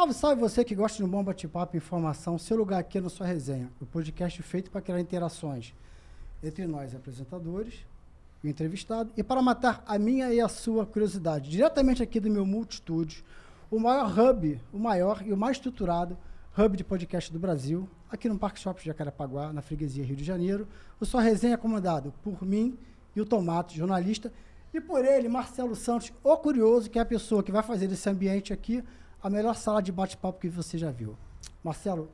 Salve, salve você que gosta de um bom bate-papo e informação. Seu lugar aqui é na sua resenha. O podcast feito para criar interações entre nós, apresentadores, e o entrevistado, e para matar a minha e a sua curiosidade. Diretamente aqui do meu multistúdio, o maior e o mais estruturado hub de podcast do Brasil, aqui no Parque Shopping de Jacarepaguá, na freguesia Rio de Janeiro. O Sua Resenha é comandado por mim e o Tomato, jornalista, e por ele, Marcelo Santos, o curioso, que é a pessoa que vai fazer desse ambiente aqui a melhor sala de bate-papo que você já viu. Marcelo,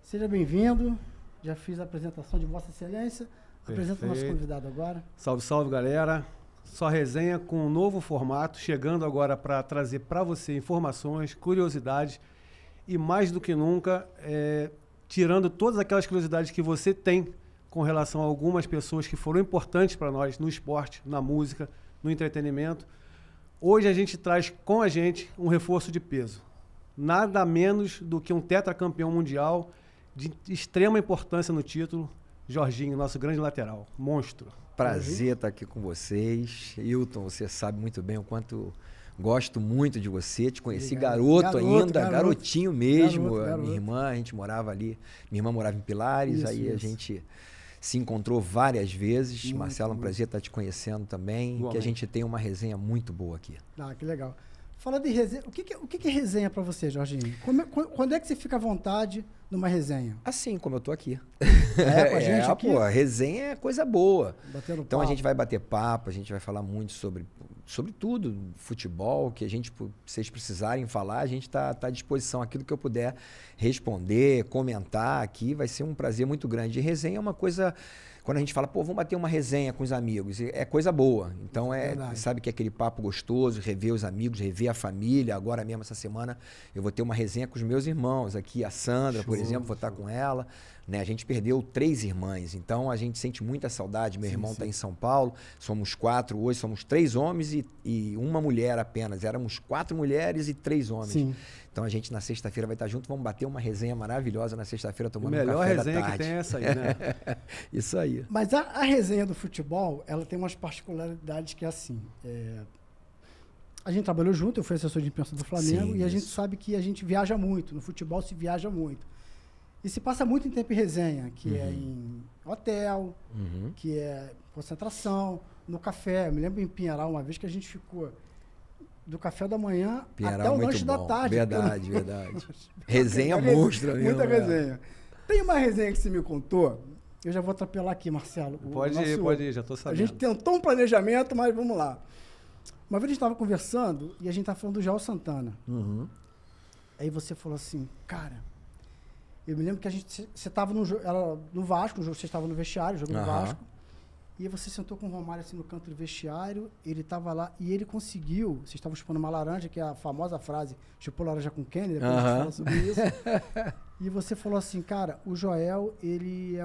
seja bem-vindo. Já fiz a apresentação de Vossa Excelência. Apresenta o nosso convidado agora. Salve, salve, galera. Só resenha com um novo formato, chegando agora para trazer para você informações, curiosidades e, mais do que nunca, tirando todas aquelas curiosidades que você tem com relação a algumas pessoas que foram importantes para nós no esporte, na música, no entretenimento. Hoje a gente traz com a gente um reforço de peso. Nada menos do que um tetracampeão mundial de extrema importância no título, Jorginho, nosso grande lateral, monstro. Prazer estar aqui com vocês. Hilton, você sabe muito bem o quanto gosto muito de você. Te conheci garotinho mesmo. Garoto. Minha irmã, a gente morava ali. Minha irmã morava em Pilares, a gente se encontrou várias vezes. Marcelo, um prazer estar te conhecendo também. Boa, que a gente tem uma resenha muito boa aqui. Ah, que legal. Fala de resenha. O que é resenha para você, Jorginho? Quando é que você fica à vontade numa resenha? Assim como eu tô aqui. Com a gente aqui? Pô, a resenha é coisa boa. Batendo Então papo. a gente vai bater papo, a gente vai falar muito sobre tudo, futebol, que vocês precisarem falar, a gente tá à disposição. Aquilo que eu puder responder, comentar aqui, vai ser um prazer muito grande. E resenha é uma coisa, quando a gente fala, vamos bater uma resenha com os amigos, é coisa boa. Então sabe que é aquele papo gostoso, rever os amigos, rever a família. Agora mesmo, essa semana, eu vou ter uma resenha com os meus irmãos aqui, a Sandra, por exemplo, vou estar com ela. Né? A gente perdeu 3 irmãs, então a gente sente muita saudade. Meu irmão está em São Paulo, somos 4, hoje somos 3 homens e uma mulher apenas. Éramos 4 mulheres e 3 homens. Sim. Então a gente na sexta-feira vai estar junto, vamos bater uma resenha maravilhosa na sexta-feira, tomando um melhor café da resenha tarde. que tem é essa aí, né? Isso aí. Mas a resenha do futebol, ela tem umas particularidades que é assim. A gente trabalhou junto, eu fui assessor de imprensa do Flamengo. Sim, e a gente sabe que a gente viaja muito. No futebol se viaja muito. E se passa muito em tempo em resenha, que é em hotel, que é concentração, no café. Eu me lembro em Pinheiral, uma vez que a gente ficou do café da manhã até o lanche da tarde. Verdade. Resenha monstro. Muita resenha. Tem uma resenha que você me contou, eu já vou atropelar aqui, Marcelo. Pode ir, já tô sabendo. A gente tentou um planejamento, mas vamos lá. Uma vez a gente estava conversando e a gente estava falando do Joel Santana. Aí você falou assim, cara... Eu me lembro que você estava no Vasco, você estava no vestiário, jogando no Vasco. E aí você sentou com o Romário assim no canto do vestiário, ele estava lá e ele conseguiu, vocês estavam chupando uma laranja, que é a famosa frase, chupou laranja com Kenny, depois a gente fala sobre isso. E você falou assim, cara, o Joel, ele é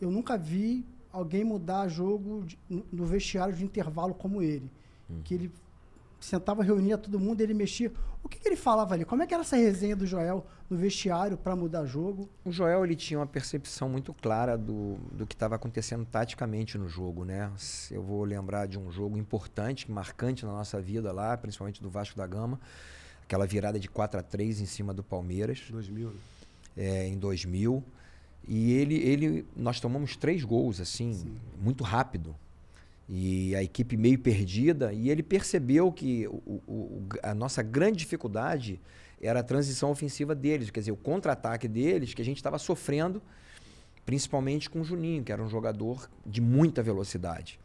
eu nunca vi alguém mudar jogo no vestiário de intervalo como ele. Que ele sentava, reunia todo mundo, ele mexia. O que ele falava ali? Como é que era essa resenha do Joel no vestiário para mudar jogo? O Joel, ele tinha uma percepção muito clara do que estava acontecendo taticamente no jogo, né? Eu vou lembrar de um jogo importante, marcante na nossa vida lá, principalmente do Vasco da Gama, aquela virada de 4-3 em cima do Palmeiras. 2000. Em 2000. E nós tomamos 3 gols, assim, muito rápido. E a equipe meio perdida, e ele percebeu que a nossa grande dificuldade era a transição ofensiva deles, quer dizer, o contra-ataque deles, que a gente estava sofrendo, principalmente com o Juninho, que era um jogador de muita velocidade.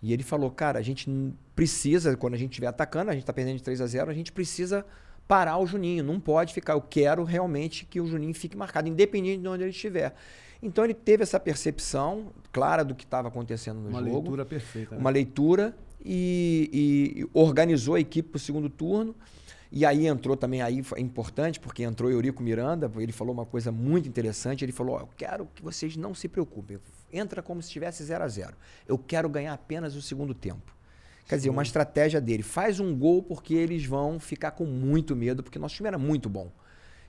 E ele falou, cara, a gente precisa, quando a gente estiver atacando, a gente está perdendo de 3-0, a gente precisa parar o Juninho, não pode ficar, eu quero realmente que o Juninho fique marcado, independente de onde ele estiver. Então ele teve essa percepção clara do que estava acontecendo no jogo. Uma leitura perfeita. Né? Uma leitura e organizou a equipe para o segundo turno. E aí entrou também, aí foi importante, porque entrou Eurico Miranda, ele falou uma coisa muito interessante, ele falou, eu quero que vocês não se preocupem, entra como se estivesse 0-0. Eu quero ganhar apenas o segundo tempo. Quer dizer, uma estratégia dele, faz um gol porque eles vão ficar com muito medo, porque nosso time era muito bom.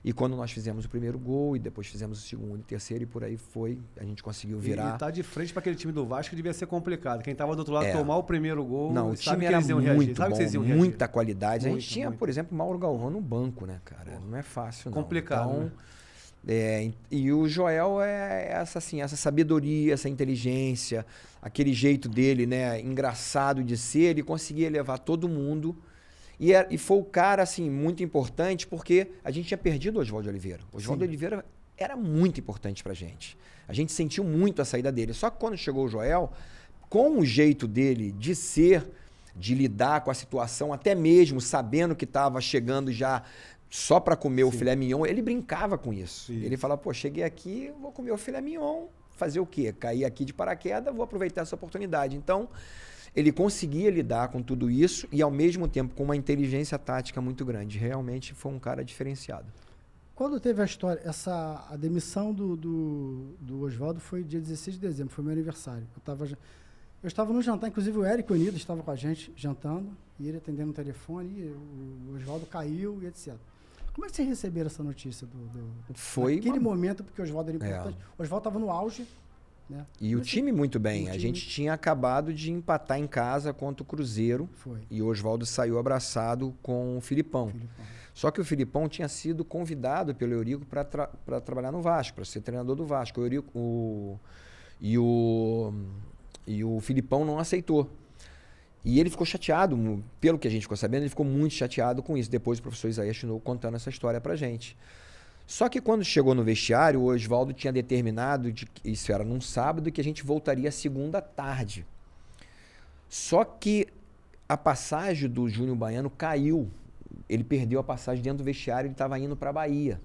E quando nós fizemos o primeiro gol, e depois fizemos o segundo e terceiro, e por aí foi, a gente conseguiu virar. E tá de frente para aquele time do Vasco devia ser complicado. Quem tava do outro lado tomar o primeiro gol, não, o time era muito bom, muita qualidade. A gente tinha, por exemplo, Mauro Galvão no banco, né, cara? Não é fácil, não. Complicado, então, né? E o Joel é essa, assim, essa sabedoria, essa inteligência, aquele jeito dele, né, engraçado de ser, ele conseguia levar todo mundo. E foi o cara, assim, muito importante, porque a gente tinha perdido o Oswaldo Oliveira. O Oswaldo Oliveira era muito importante pra gente. A gente sentiu muito a saída dele. Só que quando chegou o Joel, com o jeito dele de ser, de lidar com a situação, até mesmo sabendo que estava chegando já só para comer o filé mignon, ele brincava com isso. Ele falava, pô, cheguei aqui, vou comer o filé mignon, fazer o quê? Cair aqui de paraquedas, vou aproveitar essa oportunidade. Então, ele conseguia lidar com tudo isso e, ao mesmo tempo, com uma inteligência tática muito grande. Realmente foi um cara diferenciado. Quando teve a história, a demissão do Oswaldo foi dia 16 de dezembro, foi meu aniversário. Eu estava no jantar, inclusive o Érico Unido estava com a gente jantando, e ele atendendo o telefone, e o Oswaldo caiu e etc. Como é que vocês receberam essa notícia? Foi naquele momento, porque o Oswaldo era importante. O Oswaldo estava no auge. Né? E o time muito bem. A gente tinha acabado de empatar em casa contra o Cruzeiro. Foi. E o Oswaldo saiu abraçado com o Filipão. Só que o Filipão tinha sido convidado pelo Eurico para trabalhar no Vasco, para ser treinador do Vasco. E o Filipão não aceitou. E ele ficou chateado, pelo que a gente ficou sabendo, ele ficou muito chateado com isso. Depois o professor Isaías Chinou contando essa história pra gente. Só que quando chegou no vestiário, o Oswaldo tinha determinado, isso era num sábado, que a gente voltaria segunda tarde. Só que a passagem do Júnior Baiano caiu. Ele perdeu a passagem dentro do vestiário, ele estava indo para a Bahia.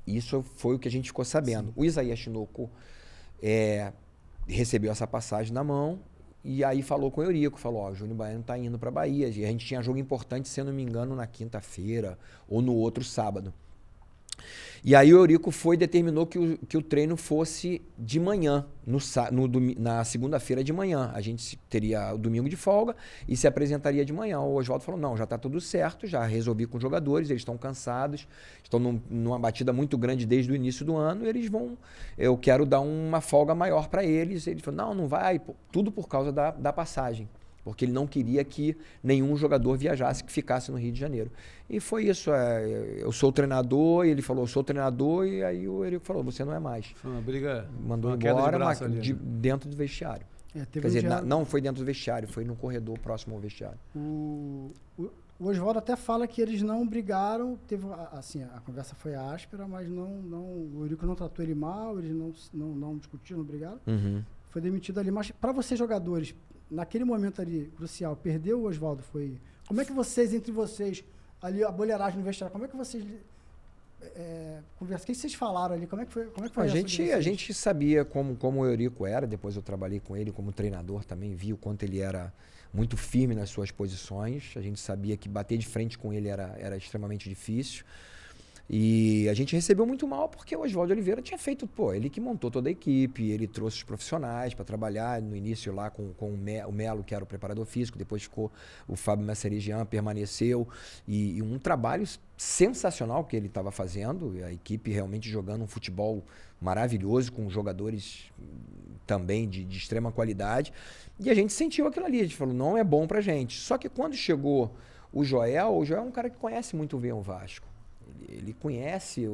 Isso foi o que a gente ficou sabendo. Sim. O Isaías Chinoco recebeu essa passagem na mão e aí falou com o Eurico, falou, o Júnior Baiano está indo para a Bahia. E a gente tinha jogo importante, se eu não me engano, na quinta-feira ou no outro sábado. E aí o Eurico determinou que o treino fosse de manhã, na segunda-feira de manhã. A gente teria o domingo de folga e se apresentaria de manhã. O Oswaldo falou, não, já está tudo certo, já resolvi com os jogadores, eles estão cansados, estão numa batida muito grande desde o início do ano, eu quero dar uma folga maior para eles. Ele falou, não vai, tudo por causa da passagem. Porque ele não queria que nenhum jogador viajasse, que ficasse no Rio de Janeiro. E foi isso. Eu sou o treinador, e ele falou, eu sou o treinador, e aí o Eurico falou, você não é mais. Foi uma briga, mandou embora dentro do vestiário. Quer dizer, não foi dentro do vestiário, foi no corredor próximo ao vestiário. O Oswaldo até fala que eles não brigaram, assim, a conversa foi áspera, mas o Eurico não tratou ele mal, eles não discutiram, não brigaram. Uhum. Foi demitido ali. Mas para vocês, jogadores, naquele momento ali, crucial, perdeu o Oswaldo, como é que vocês, entre vocês, ali, a boleiragem no vestiário, como é que vocês conversaram? O que vocês falaram ali? Como é que foi a gente sabia como o Eurico era, depois eu trabalhei com ele como treinador também, vi o quanto ele era muito firme nas suas posições, a gente sabia que bater de frente com ele era extremamente difícil. E a gente recebeu muito mal porque o Oswaldo Oliveira tinha feito, ele que montou toda a equipe, ele trouxe os profissionais para trabalhar, no início lá com o Melo, que era o preparador físico, depois ficou o Fábio Masserigian, permaneceu, e um trabalho sensacional que ele estava fazendo, a equipe realmente jogando um futebol maravilhoso, com jogadores também de extrema qualidade, e a gente sentiu aquilo ali, a gente falou, não é bom pra gente. Só que quando chegou o Joel é um cara que conhece muito bem o Vasco. Ele conhece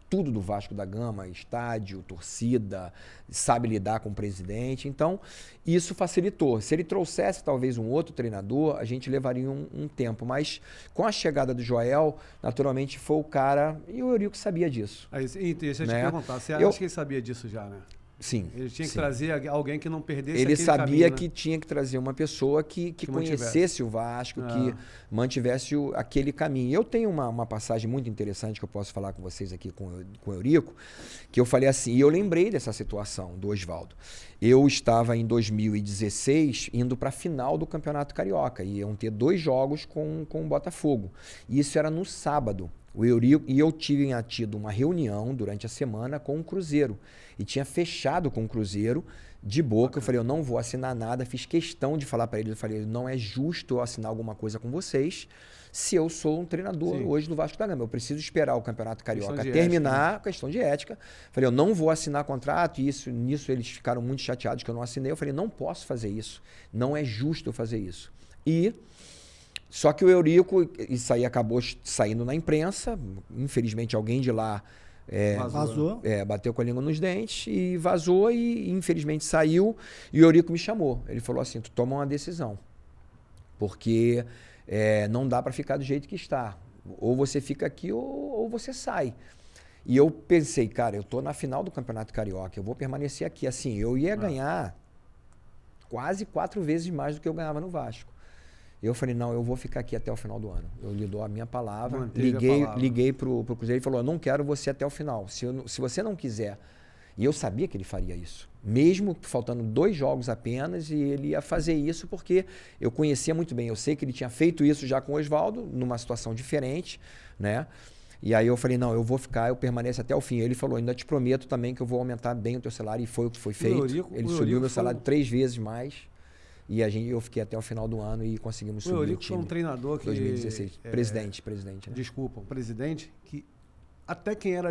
tudo do Vasco da Gama, estádio, torcida, sabe lidar com o presidente. Então, isso facilitou. Se ele trouxesse talvez um outro treinador, a gente levaria um tempo. Mas com a chegada do Joel, naturalmente foi o cara... E o Eurico sabia disso. Deixa eu te perguntar, você acha que ele sabia disso já, né? Sim. Ele tinha que trazer alguém que não perdesse ele aquele sabia caminho, que tinha que trazer uma pessoa que conhecesse o Vasco, que mantivesse aquele caminho. Eu tenho uma passagem muito interessante que eu posso falar com vocês aqui com o Eurico, que eu falei assim, e eu lembrei dessa situação do Oswaldo. Eu estava em 2016 indo para a final do Campeonato Carioca, e iam ter 2 jogos com o Botafogo. E isso era no sábado. O Eurico, e eu tinha tido uma reunião durante a semana com o Cruzeiro. E tinha fechado com o Cruzeiro de boca. Eu falei, eu não vou assinar nada. Fiz questão de falar para ele. Eu falei, não é justo eu assinar alguma coisa com vocês se eu sou um treinador hoje do Vasco da Gama. Eu preciso esperar o Campeonato Carioca terminar, ética, né? Questão de ética. Falei, eu não vou assinar contrato. E nisso eles ficaram muito chateados que eu não assinei. Eu falei, não posso fazer isso. Não é justo eu fazer isso. Só que o Eurico, isso aí acabou saindo na imprensa. Infelizmente, alguém de lá vazou. Bateu com a língua nos dentes e vazou e infelizmente saiu. E o Eurico me chamou. Ele falou assim, tu toma uma decisão. Porque não dá para ficar do jeito que está. Ou você fica aqui ou você sai. E eu pensei, cara, eu tô na final do Campeonato Carioca. Eu vou permanecer aqui. Assim, eu ia ganhar quase 4 vezes mais do que eu ganhava no Vasco. Eu falei, não, eu vou ficar aqui até o final do ano. Eu lhe dou a minha palavra. Liguei pro Cruzeiro e falou, eu não quero você até o final. Se você não quiser. E eu sabia que ele faria isso. Mesmo faltando 2 jogos apenas, e ele ia fazer isso porque eu conhecia muito bem. Eu sei que ele tinha feito isso já com o Oswaldo, numa situação diferente, né? E aí eu falei, não, eu vou ficar, eu permaneço até o fim. Ele falou, ainda te prometo também que eu vou aumentar bem o teu salário. E foi o que foi feito. Ele subiu meu salário 3 vezes mais. E eu fiquei até o final do ano e conseguimos subir o time. O Eurico foi um treinador que... 2016. Presidente, né? Desculpa, presidente, que até quem era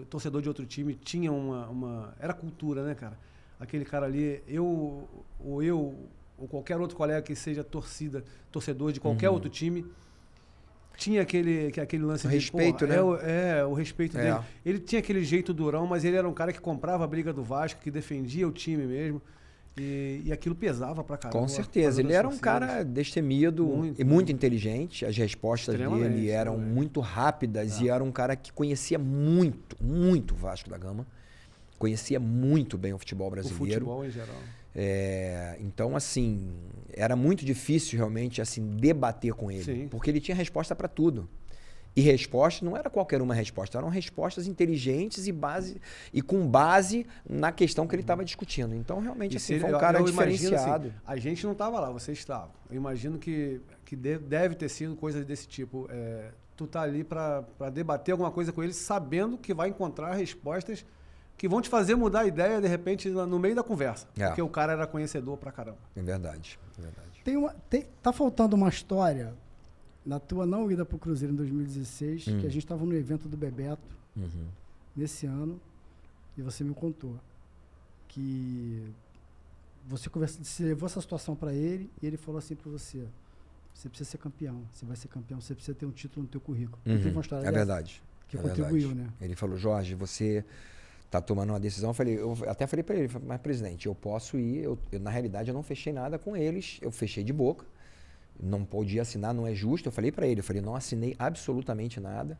torcedor de outro time tinha era cultura, né, cara? Aquele cara ali, ou qualquer outro colega que seja torcedor de qualquer outro time, tinha aquele lance de respeito, né? O respeito dele. Ele tinha aquele jeito durão, mas ele era um cara que comprava a briga do Vasco, que defendia o time mesmo. E aquilo pesava pra caramba. Com certeza. Ele era um cara destemido e muito inteligente. As respostas dele eram muito rápidas e era um cara que conhecia muito o Vasco da Gama. Conhecia muito bem o futebol brasileiro. O futebol em geral. Então, assim, era muito difícil realmente assim, debater com ele. Sim. Porque ele tinha resposta para tudo. E resposta não era qualquer uma resposta, eram respostas inteligentes e com base na questão que ele estava discutindo. Então, realmente, assim, foi um cara diferenciado. Assim, a gente não estava lá, você estava. Eu imagino que deve ter sido coisas desse tipo. Tu tá ali para debater alguma coisa com ele, sabendo que vai encontrar respostas que vão te fazer mudar a ideia, de repente, no meio da conversa. Porque o cara era conhecedor pra caramba. É verdade. Tá faltando uma história... Na tua não ida para o Cruzeiro em 2016, que a gente estava no evento do Bebeto, nesse ano, e você me contou que você levou essa situação para ele e ele falou assim para você precisa ser campeão, você vai ser campeão, você precisa ter um título no teu currículo. Teve uma história dessa, verdade. que contribuiu, né? Ele falou, Jorge, você está tomando uma decisão. Eu até falei para ele, mas presidente, eu posso ir, na realidade eu não fechei nada com eles, eu fechei de boca. Não podia assinar, não é justo. Eu falei para ele, não assinei absolutamente nada.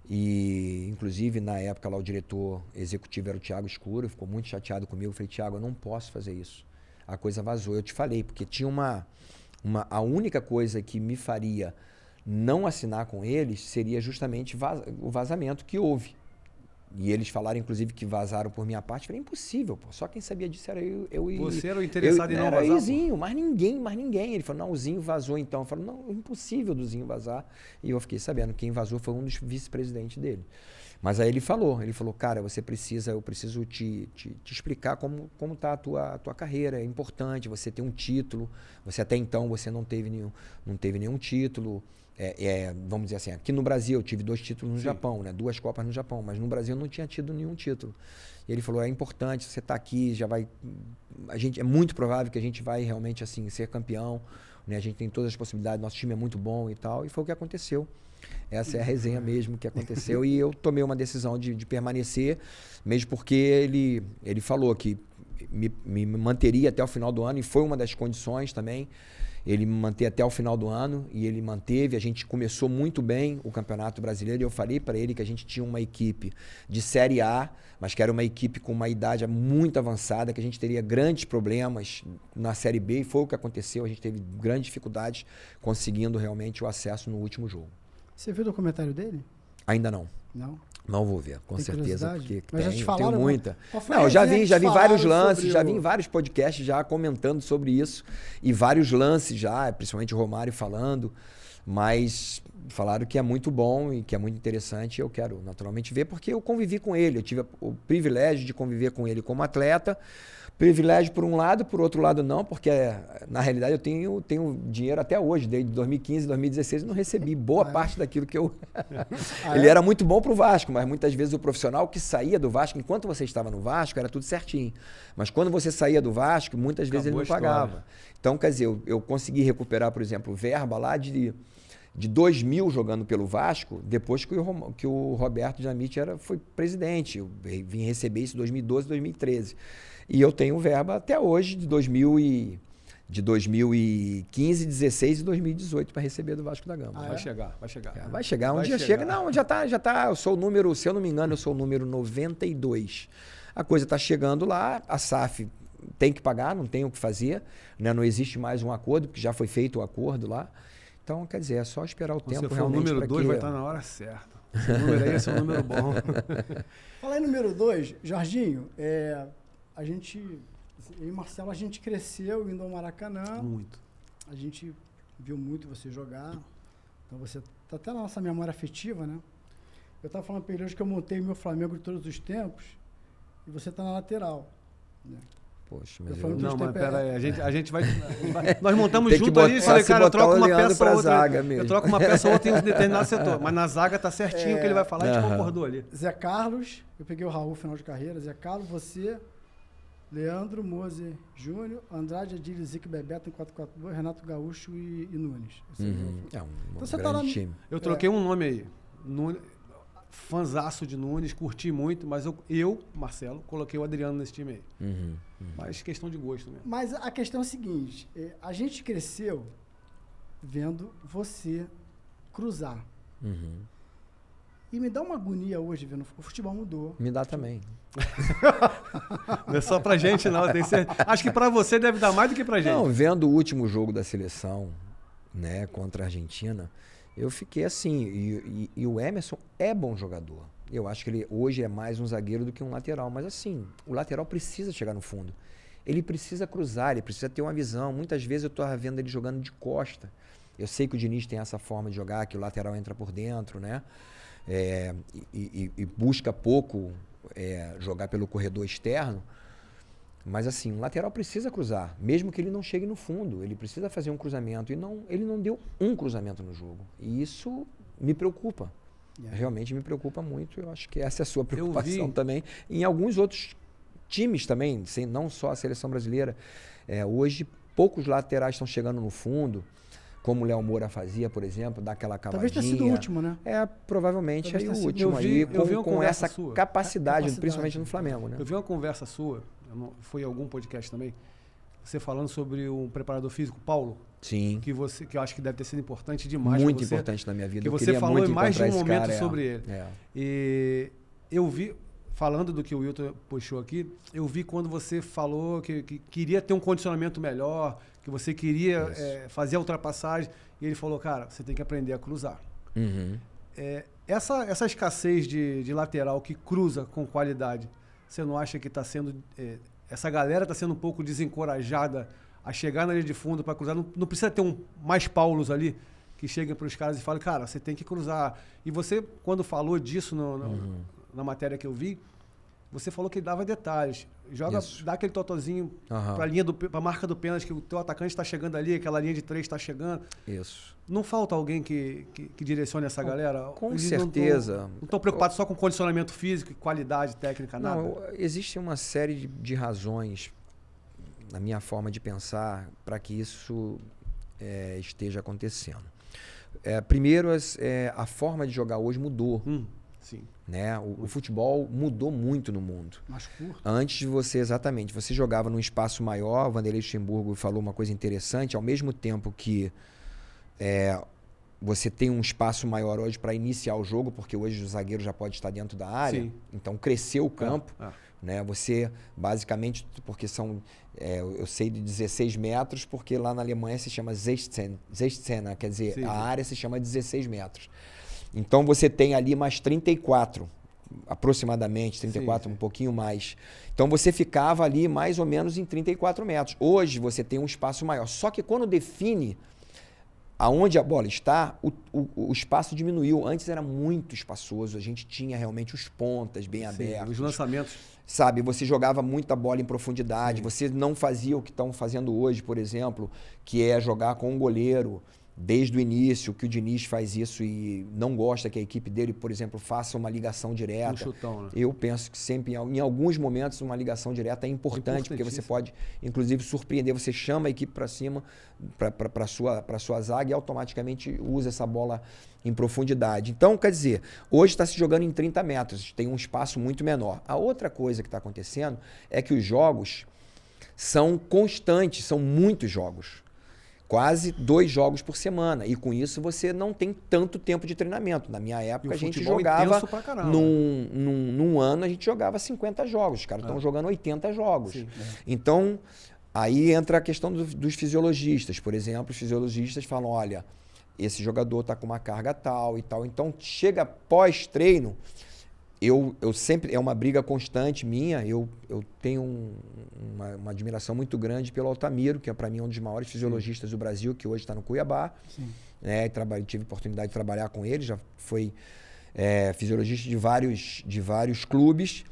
E, inclusive, na época lá o diretor executivo era o Thiago Escuro, ficou muito chateado comigo. Eu falei, Thiago, eu não posso fazer isso. A coisa vazou. Eu te falei, porque tinha a única coisa que me faria não assinar com eles seria justamente o vazamento que houve. E eles falaram, inclusive, que vazaram por minha parte. Eu falei, impossível, pô. Só quem sabia disso era eu e... Você era o interessado em não vazar? Era o Zinho, mais ninguém. Ele falou, não, o Zinho vazou então. Eu falei, não, é impossível do Zinho vazar. E eu fiquei sabendo, quem vazou foi um dos vice-presidentes dele. Mas aí ele falou, cara, eu preciso te explicar como tá a tua carreira. É importante você ter um título. Você até então, você não teve nenhum título. Vamos dizer assim, aqui no Brasil eu tive 2 títulos no Japão, né? 2 Copas no Japão, mas no Brasil eu não tinha tido nenhum título. E ele falou, é importante, você está aqui, é muito provável que a gente vai realmente assim ser campeão, né? A gente tem todas as possibilidades, nosso time é muito bom e tal, e foi o que aconteceu. Essa é a resenha mesmo que aconteceu e eu tomei uma decisão de permanecer, mesmo porque ele falou que me manteria até o final do ano e foi uma das condições também. Ele me manteve até o final do ano e ele manteve. A gente começou muito bem o Campeonato Brasileiro e eu falei para ele que a gente tinha uma equipe de Série A, mas que era uma equipe com uma idade muito avançada, que a gente teria grandes problemas na Série B e foi o que aconteceu. A gente teve grandes dificuldades conseguindo realmente o acesso no último jogo. Você viu o documentário dele? Ainda não. Não? Não vou ver, com certeza, porque tenho muita. Não, eu já vi vários lances, já vi em vários podcasts já comentando sobre isso e vários lances já, principalmente o Romário falando, mas falaram que é muito bom e que é muito interessante. Eu quero naturalmente ver, porque eu convivi com ele. Eu tive o privilégio de conviver com ele como atleta. Privilégio por um lado, por outro lado não, porque na realidade eu tenho dinheiro até hoje, desde 2015, 2016, eu não recebi boa parte daquilo que eu... Ele era muito bom para o Vasco, mas muitas vezes o profissional que saía do Vasco, enquanto você estava no Vasco, era tudo certinho. Mas quando você saía do Vasco, muitas vezes ele não pagava. Então, quer dizer, eu consegui recuperar, por exemplo, verba lá de 2000 jogando pelo Vasco, depois que o Roberto Dinamite foi presidente. Eu vim receber isso em 2012, 2013. E eu tenho verba até hoje de 2015, 16 e 2018 para receber do Vasco da Gama. Vai chegar. Vai chegar. Um dia chega. Não, já tá. Eu sou o número, se eu não me engano, eu sou o número 92. A coisa está chegando lá, a SAF tem que pagar, não tem o que fazer, né? Não existe mais um acordo, porque já foi feito o acordo lá. Então, quer dizer, é só esperar o tempo realmente. O número 2 vai estar na hora certa. Esse número aí é um número bom. Fala aí número 2, Jorginho, a gente, eu e Marcelo, a gente cresceu indo ao Maracanã. Muito. A gente viu muito você jogar. Então você tá até na nossa memória afetiva, né? Eu tava falando pra ele hoje que eu montei o meu Flamengo de todos os tempos e você tá na lateral, né? Poxa, mas não, mas peraí, a gente vai... Nós montamos junto ali e falei, cara, eu troco uma peça ou outra. Zaga eu troco uma peça ou outra em um determinado setor. Mas na zaga tá certinho o que ele vai falar, a gente concordou ali. Zé Carlos, eu peguei o Raul final de carreira, Zé Carlos, você, Leandro, Moser Júnior, Andrade, Adílio, Zico, Bebeto em 4-4-2, Renato Gaúcho e Nunes. É um então você grande tá lá time. Eu troquei um nome aí. Fanzaço de Nunes, curti muito, mas eu, Marcelo, coloquei o Adriano nesse time aí. Mas questão de gosto mesmo. Mas a questão é a seguinte, a gente cresceu vendo você cruzar. E me dá uma agonia hoje vendo o futebol mudou. Me dá também. Não é só pra gente, não. Acho que pra você deve dar mais do que pra gente. Não, vendo o último jogo da seleção, né, contra a Argentina, eu fiquei assim. E o Emerson é bom jogador. Eu acho que ele hoje é mais um zagueiro do que um lateral. Mas assim, o lateral precisa chegar no fundo. Ele precisa cruzar, ele precisa ter uma visão. Muitas vezes eu tô vendo ele jogando de costa. Eu sei que o Diniz tem essa forma de jogar, que o lateral entra por dentro, né? E busca pouco jogar pelo corredor externo. Mas assim, o lateral precisa cruzar, mesmo que ele não chegue no fundo. Ele precisa fazer um cruzamento. Ele não deu um cruzamento no jogo. E isso me preocupa. Realmente me preocupa muito. Eu acho que essa é a sua preocupação também. Em alguns outros times também, não só a seleção brasileira. Hoje, poucos laterais estão chegando no fundo, como o Léo Moura fazia, por exemplo, dar aquela cavadinha. Talvez tenha sido o último, né? Provavelmente aí o último aí, com essa capacidade, principalmente no Flamengo, né? Eu vi uma conversa sua, foi em algum podcast também, você falando sobre um preparador físico, Paulo. Sim. Que eu acho que deve ter sido importante demais. Muito importante na minha vida. Que você falou em mais de um momento sobre ele. E eu vi, falando do que o Wilton puxou aqui, eu vi quando você falou que queria ter um condicionamento melhor, que você queria fazer a ultrapassagem, e ele falou, cara, você tem que aprender a cruzar. Essa escassez de lateral que cruza com qualidade, você não acha que está sendo... essa galera está sendo um pouco desencorajada a chegar na linha de fundo para cruzar? Não precisa ter mais Paulos ali que cheguem para os caras e falem, cara, você tem que cruzar. E você, quando falou disso na matéria que eu vi, você falou que dava detalhes. Dá aquele totozinho para a marca do pênalti, que o teu atacante está chegando ali, aquela linha de 3 está chegando. Isso. Não falta alguém que direcione essa galera? Com certeza. Não estão preocupados só com condicionamento físico, qualidade técnica, nada? Não, existe uma série de razões, na minha forma de pensar, para que isso esteja acontecendo. Primeiro, a forma de jogar hoje mudou. Sim. Né? O futebol mudou muito no mundo. Mais curto. Antes de você jogava num espaço maior. O Vanderlei Luxemburgo falou uma coisa interessante, ao mesmo tempo que você tem um espaço maior hoje para iniciar o jogo, porque hoje o zagueiro já pode estar dentro da área. Sim. Então cresceu o campo. Né? Você, basicamente, porque são, eu sei de 16 metros, porque lá na Alemanha se chama 16, quer dizer, sim, a área se chama 16 metros. Então você tem ali mais 34, aproximadamente, 34, sim, um pouquinho mais. Então você ficava ali mais ou menos em 34 metros. Hoje você tem um espaço maior. Só que quando define, aonde a bola está, o espaço diminuiu. Antes era muito espaçoso, a gente tinha realmente os pontas bem abertos. Os lançamentos. Sabe, você jogava muita bola em profundidade, você não fazia o que estão fazendo hoje, por exemplo, que é jogar com um goleiro desde o início, que o Diniz faz isso e não gosta que a equipe dele, por exemplo, faça uma ligação direta. Um chutão, né? Eu penso que sempre, em alguns momentos, uma ligação direta é importante, porque você pode, inclusive, surpreender. Você chama a equipe para cima, para a sua zaga e automaticamente usa essa bola em profundidade. Então, quer dizer, hoje está se jogando em 30 metros, tem um espaço muito menor. A outra coisa que está acontecendo é que os jogos são constantes, são muitos jogos. Quase 2 jogos por semana. E com isso você não tem tanto tempo de treinamento. Na minha época, a gente jogava. Num ano, a gente jogava 50 jogos. Os caras estão jogando 80 jogos. Sim, Então, aí entra a questão dos fisiologistas. Por exemplo, os fisiologistas falam: olha, esse jogador está com uma carga tal e tal. Então, chega pós-treino. Eu sempre, é uma briga constante minha, eu tenho uma admiração muito grande pelo Altamiro, que é para mim um dos maiores fisiologistas do Brasil, que hoje está no Cuiabá. Né, tive oportunidade de trabalhar com ele, já foi fisiologista de vários clubes.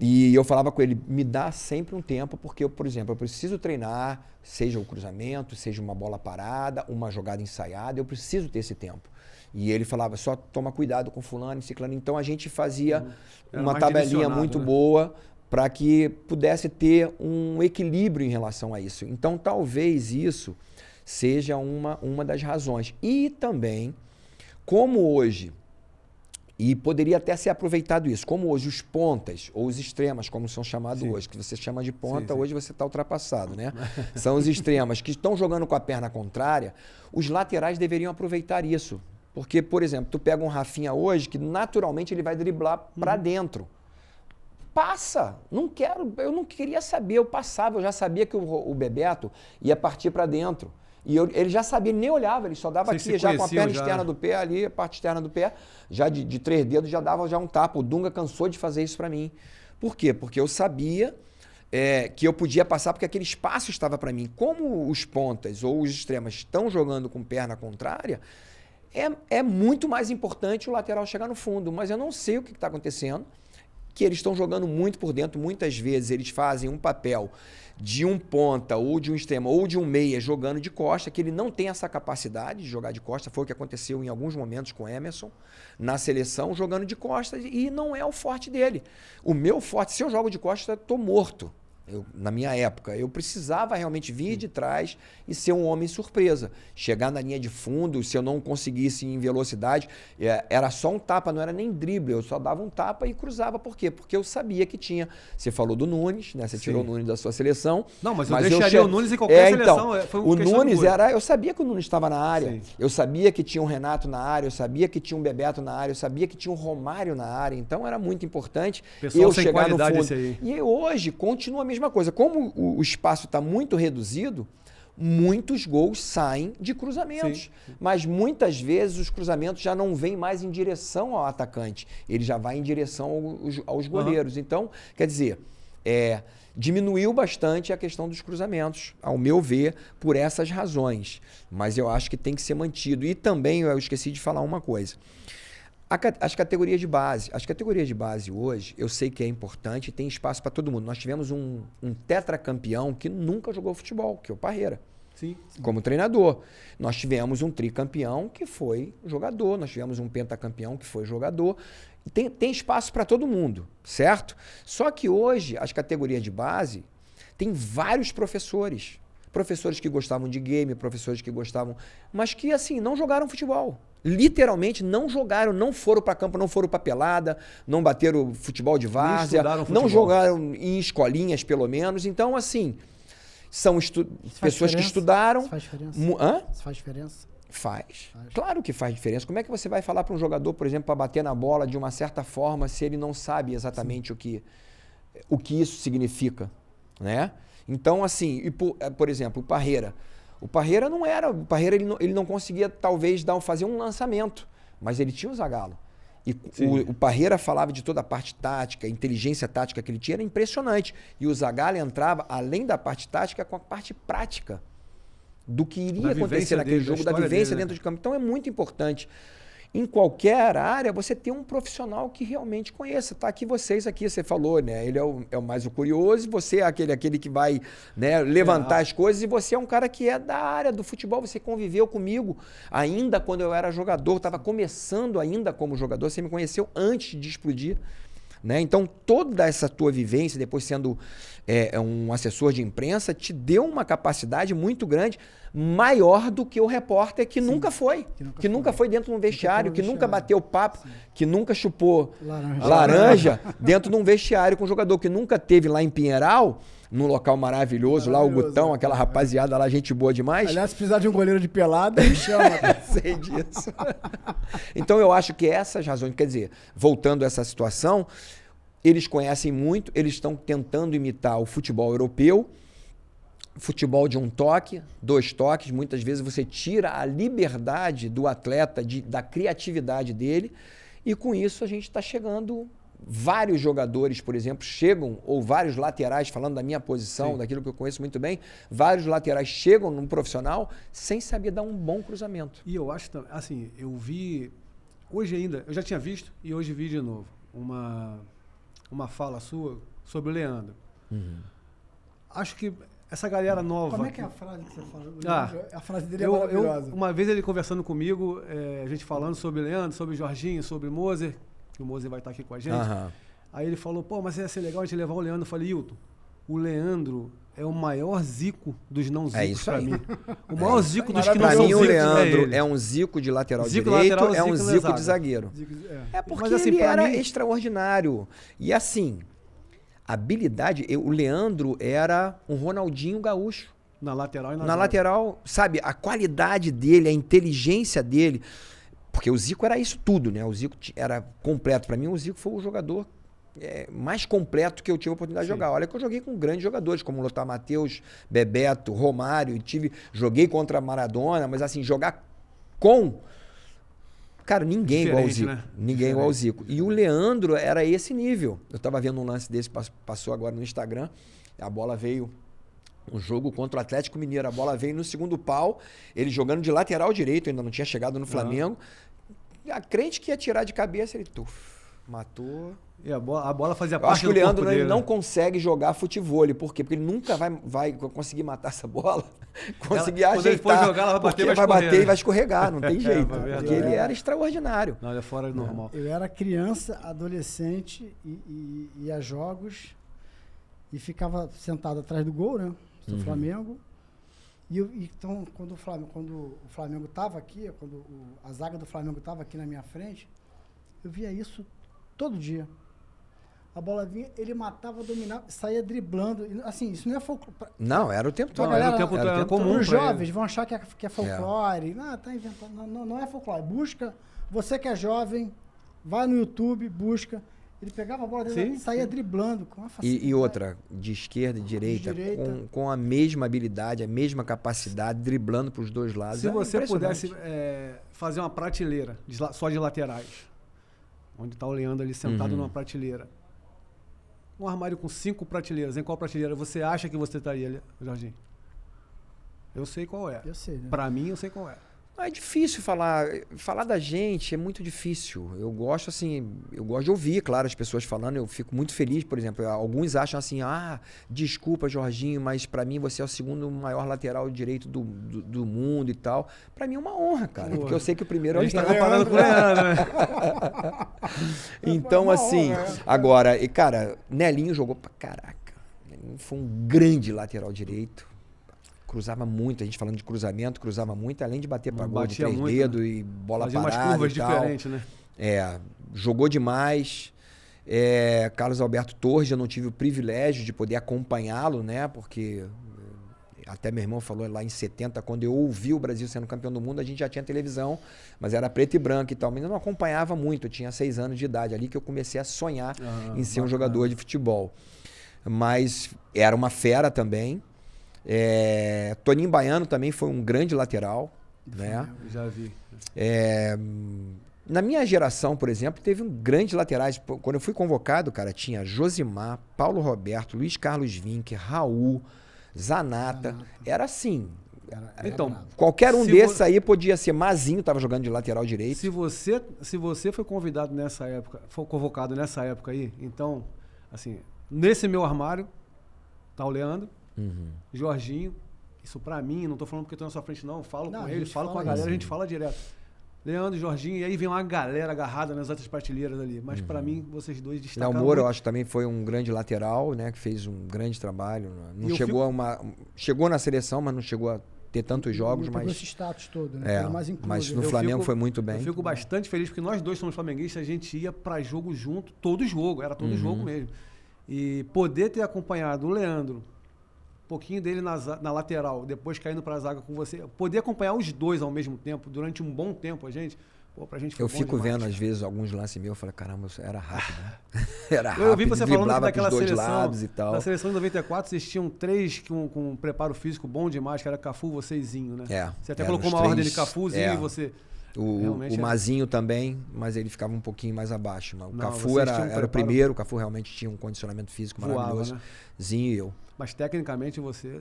E eu falava com ele, me dá sempre um tempo, porque eu, por exemplo, eu preciso treinar, seja o cruzamento, seja uma bola parada, uma jogada ensaiada, eu preciso ter esse tempo. E ele falava, só toma cuidado com fulano e ciclano. Então a gente fazia uma tabelinha muito boa para que pudesse ter um equilíbrio em relação a isso. Então talvez isso seja uma das razões. E também, como hoje, e poderia até ser aproveitado isso, como hoje os pontas, ou os extremas, como são chamados hoje, que você chama de ponta, hoje você está ultrapassado, né? São os extremas que estão jogando com a perna contrária, os laterais deveriam aproveitar isso. Porque, por exemplo, tu pega um Rafinha hoje que naturalmente ele vai driblar para dentro. Passa! Eu não queria saber, eu passava, eu já sabia que o Bebeto ia partir para dentro. E ele já sabia, ele nem olhava, ele só dava aqui, já com a perna externa do pé ali, a parte externa do pé, já de 3 dedos, já dava já um tapa. O Dunga cansou de fazer isso para mim. Por quê? Porque eu sabia que eu podia passar, porque aquele espaço estava para mim. Como os pontas ou os extremas estão jogando com perna contrária, é muito mais importante o lateral chegar no fundo, mas eu não sei o que está acontecendo, que eles estão jogando muito por dentro. Muitas vezes eles fazem um papel de um ponta ou de um extremo ou de um meia jogando de costa, que ele não tem essa capacidade de jogar de costa. Foi o que aconteceu em alguns momentos com o Emerson na seleção, jogando de costa, e não é o forte dele. O meu forte, se eu jogo de costa, eu estou morto. Na minha época, eu precisava realmente vir de trás e ser um homem surpresa. Chegar na linha de fundo, se eu não conseguisse em velocidade, era só um tapa, não era nem drible, eu só dava um tapa e cruzava. Por quê? Porque eu sabia que tinha. Você falou do Nunes, né? Você tirou o Nunes da sua seleção. Não, mas eu deixaria o Nunes em qualquer seleção. Então, o Nunes eu sabia que o Nunes estava na área, eu sabia que tinha um Renato na área, eu sabia que tinha um Bebeto na área, eu sabia que tinha um Romário na área, então era muito importante eu chegar no fundo. E hoje continua a mesma coisa. Como o espaço está muito reduzido, muitos gols saem de cruzamentos. Mas muitas vezes os cruzamentos já não vêm mais em direção ao atacante. Ele já vai em direção aos goleiros. Então, quer dizer, diminuiu bastante a questão dos cruzamentos, ao meu ver, por essas razões. Mas eu acho que tem que ser mantido. E também, eu esqueci de falar uma coisa. As categorias de base hoje, eu sei que é importante e tem espaço para todo mundo. Nós tivemos um tetracampeão que nunca jogou futebol, que é o Parreira, como treinador. Nós tivemos um tricampeão que foi jogador, nós tivemos um pentacampeão que foi jogador. Tem espaço para todo mundo, certo? Só que hoje, as categorias de base, tem vários professores. Professores que gostavam de game, professores que gostavam, mas que assim, não jogaram futebol. Literalmente não jogaram, não foram para campo, não foram para pelada, não bateram futebol de várzea, não jogaram em escolinhas pelo menos. Então, assim, são pessoas que estudaram. Isso faz diferença? Isso faz diferença? Faz. Claro que faz diferença. Como é que você vai falar para um jogador, por exemplo, para bater na bola de uma certa forma, se ele não sabe exatamente o que isso significa, né? Então, assim, por exemplo, o Parreira. O Parreira não era. O Parreira ele não conseguia, talvez, fazer um lançamento, mas ele tinha o Zagallo. E o Parreira falava de toda a parte tática, a inteligência tática que ele tinha, era impressionante. E o Zagallo entrava, além da parte tática, com a parte prática. do que iria Da acontecer vivência naquele dele, da jogo, da história vivência dele, né? dentro de campo. Então é muito importante. Em qualquer área, você ter um profissional que realmente conheça. Tá aqui vocês, aqui você falou, né? Ele é o mais o curioso, você é aquele que vai, né, levantar as coisas, e você é um cara que é da área do futebol. Você conviveu comigo ainda quando eu era jogador, estava começando ainda como jogador, você me conheceu antes de explodir. Né? Então, toda essa tua vivência, depois sendo um assessor de imprensa, te deu uma capacidade muito grande, maior do que o repórter que nunca foi. Que nunca foi dentro de um vestiário, que nunca bateu papo, que nunca chupou laranja dentro de um vestiário com um jogador, que nunca teve lá em Pinheiral, num local maravilhoso, lá o Gutão, aquela rapaziada lá, gente boa demais. Aliás, se precisar de um goleiro de pelada, me chama. Sei disso. Então eu acho que essas razões, quer dizer, voltando a essa situação, eles conhecem muito, eles estão tentando imitar o futebol europeu, futebol de um toque, 2 toques, muitas vezes você tira a liberdade do atleta, da criatividade dele, e com isso a gente está chegando. Vários jogadores, por exemplo, chegam, ou vários laterais, falando da minha posição, Sim. daquilo que eu conheço muito bem, vários laterais chegam num profissional sem saber dar um bom cruzamento. E eu acho, assim, eu vi, hoje ainda, eu já tinha visto e hoje vi de novo, uma fala sua sobre o Leandro. Acho que essa galera nova... Como é que é a frase que você fala? A frase dele é eu, maravilhosa. uma vez ele conversando comigo, a gente falando sobre o Leandro, sobre o Jorginho, sobre o Moser, que o Moser vai estar aqui com a gente. Aí ele falou, pô, mas ia ser legal a gente levar o Leandro. Eu falei, Hilton, o Leandro é o maior zico dos não zicos pra mim. O maior zico dos que não Pra são mim, zicos o Leandro ele. é um zico de lateral Zico direito, lateral, é um zico na zico zaga. de zagueiro. É porque Mas, assim, ele pra era mim- extraordinário. E assim, habilidade, o Leandro era um Ronaldinho Gaúcho. Na lateral e na Na zaga. lateral, sabe, a qualidade dele, a inteligência dele. Porque o Zico era isso tudo, né? O Zico era completo. Pra mim, o Zico foi o jogador mais completo que eu tive a oportunidade de jogar. Olha que eu joguei com grandes jogadores, como Lothar Matheus, Bebeto, Romário. Joguei contra Maradona, mas assim, jogar com... Cara, ninguém igual ao Zico. Né? Ninguém igual ao Zico. E o Leandro era esse nível. Eu tava vendo um lance desse, passou agora no Instagram. A bola veio... Um jogo contra o Atlético Mineiro. A bola veio no segundo pau, ele jogando de lateral direito, ainda não tinha chegado no Flamengo. A crente que ia tirar de cabeça, ele matou. E a bola fazia Eu parte acho que o do Leandro corpo ele dele, não né? consegue jogar futevôlei. Por quê? Porque ele nunca vai conseguir matar essa bola, conseguir Quando ele for ajeitar. jogar, ela vai bater, porque vai vai escorrer, bater né? e vai escorregar, não tem jeito. é verdade. Porque ele era extraordinário. Não, ele é fora do normal. Eu era criança, adolescente, e ia a jogos e ficava sentado atrás do gol, né? Do Flamengo. Então, quando o Flamengo estava aqui, quando a zaga do Flamengo estava aqui na minha frente, eu via isso todo dia. A bola vinha, ele matava, dominava, saía driblando. Assim, isso não é folclore. Não, era o tempo todo. Não, era o tempo todo, era comum. Os pra jovens ele. vão achar que é folclore. Não, tá inventando. Não é folclore. Busca, você que é jovem, vai no YouTube, busca. Ele pegava a bola dele e saía driblando com uma facilidade. E outra, de esquerda e direita, com a mesma habilidade, a mesma capacidade, driblando para os dois lados. Se você impressionante. pudesse fazer uma prateleira só de laterais, onde está o Leandro ali sentado numa prateleira, um armário com 5 prateleiras, em qual prateleira você acha que você estaria ali, Jorginho? Eu sei qual é. Eu sei, né? Pra mim, eu sei qual é. É difícil falar da gente, é muito difícil. Eu gosto de ouvir, claro, as pessoas falando, eu fico muito feliz, por exemplo, alguns acham assim, desculpa, Jorginho, mas pra mim você é o segundo maior lateral direito do mundo e tal. Pra mim é uma honra, cara, porque eu sei que o primeiro é o A gente tá Leandro. comparando com o Leandro, né? Então, assim, agora, e cara, Nelinho jogou pra caraca. Nelinho foi um grande lateral direito. Cruzava muito, a gente falando de cruzamento, cruzava muito, além de bater para gol de 3 muito, dedos né? e bola Fazia parada umas curvas e tal. diferentes, né? Jogou demais. Carlos Alberto Torres, eu não tive o privilégio de poder acompanhá-lo, né? Porque até meu irmão falou lá em 70, quando eu ouvi o Brasil sendo campeão do mundo, a gente já tinha televisão, mas era preto e branco e tal. Mas eu não acompanhava muito, eu tinha 6 anos de idade, ali que eu comecei a sonhar em ser um jogador de futebol. Mas era uma fera também. Toninho Baiano também foi um grande lateral, né? Já vi. Na minha geração, por exemplo, teve um grande laterais. Quando eu fui convocado, cara, tinha Josimar, Paulo Roberto, Luiz Carlos Vinck, Raul, Zanata. Era assim, Era Então, bravo. Qualquer um Se desses aí podia ser. Mazinho tava jogando de lateral direito. Se você foi convidado nessa época, foi convocado nessa época aí, então, assim, nesse meu armário, tá o Leandro, Jorginho, isso pra mim, não tô falando porque eu tô na sua frente não, falo Não, com a ele, gente falo com a fala galera, isso. a gente fala direto. Leandro, Jorginho, e aí vem uma galera agarrada nas outras prateleiras ali. Mas pra mim, vocês dois Léo destacaram Moura, eu muito. acho que também foi um grande lateral, né? Que fez um grande trabalho. Não E eu chegou chegou na seleção, mas não chegou a ter tantos jogos, Não pegou mas esse status todo, né? Era mais incluso. mas no Eu Flamengo fico- foi muito bem. Eu fico bastante feliz, porque nós dois somos flamenguistas, a gente ia pra jogo junto, todo jogo, era todo jogo mesmo. E poder ter acompanhado o Leandro, um pouquinho dele na lateral, depois caindo pra zaga com você, poder acompanhar os dois ao mesmo tempo, durante um bom tempo, pra gente foi Eu bom fico demais, vendo, cara. às vezes, alguns lances meus, eu falei, caramba, isso era rápido, né? Era rápido, Eu vi você falando driblava daquela pros dois seleção, lados e tal. da seleção de 94, vocês tinham três com um preparo físico bom demais, que era Cafu, você e Zinho, né? É, Você até eram colocou os uma ordem três, de Cafu, Zinho é. e você. O Realmente era. Mazinho também, mas ele ficava um pouquinho mais abaixo. Mas o Não, Cafu vocês era, tinham um era o preparo- primeiro, o Cafu realmente tinha um condicionamento físico Voava, maravilhoso. né? Zinho e eu. Mas tecnicamente você,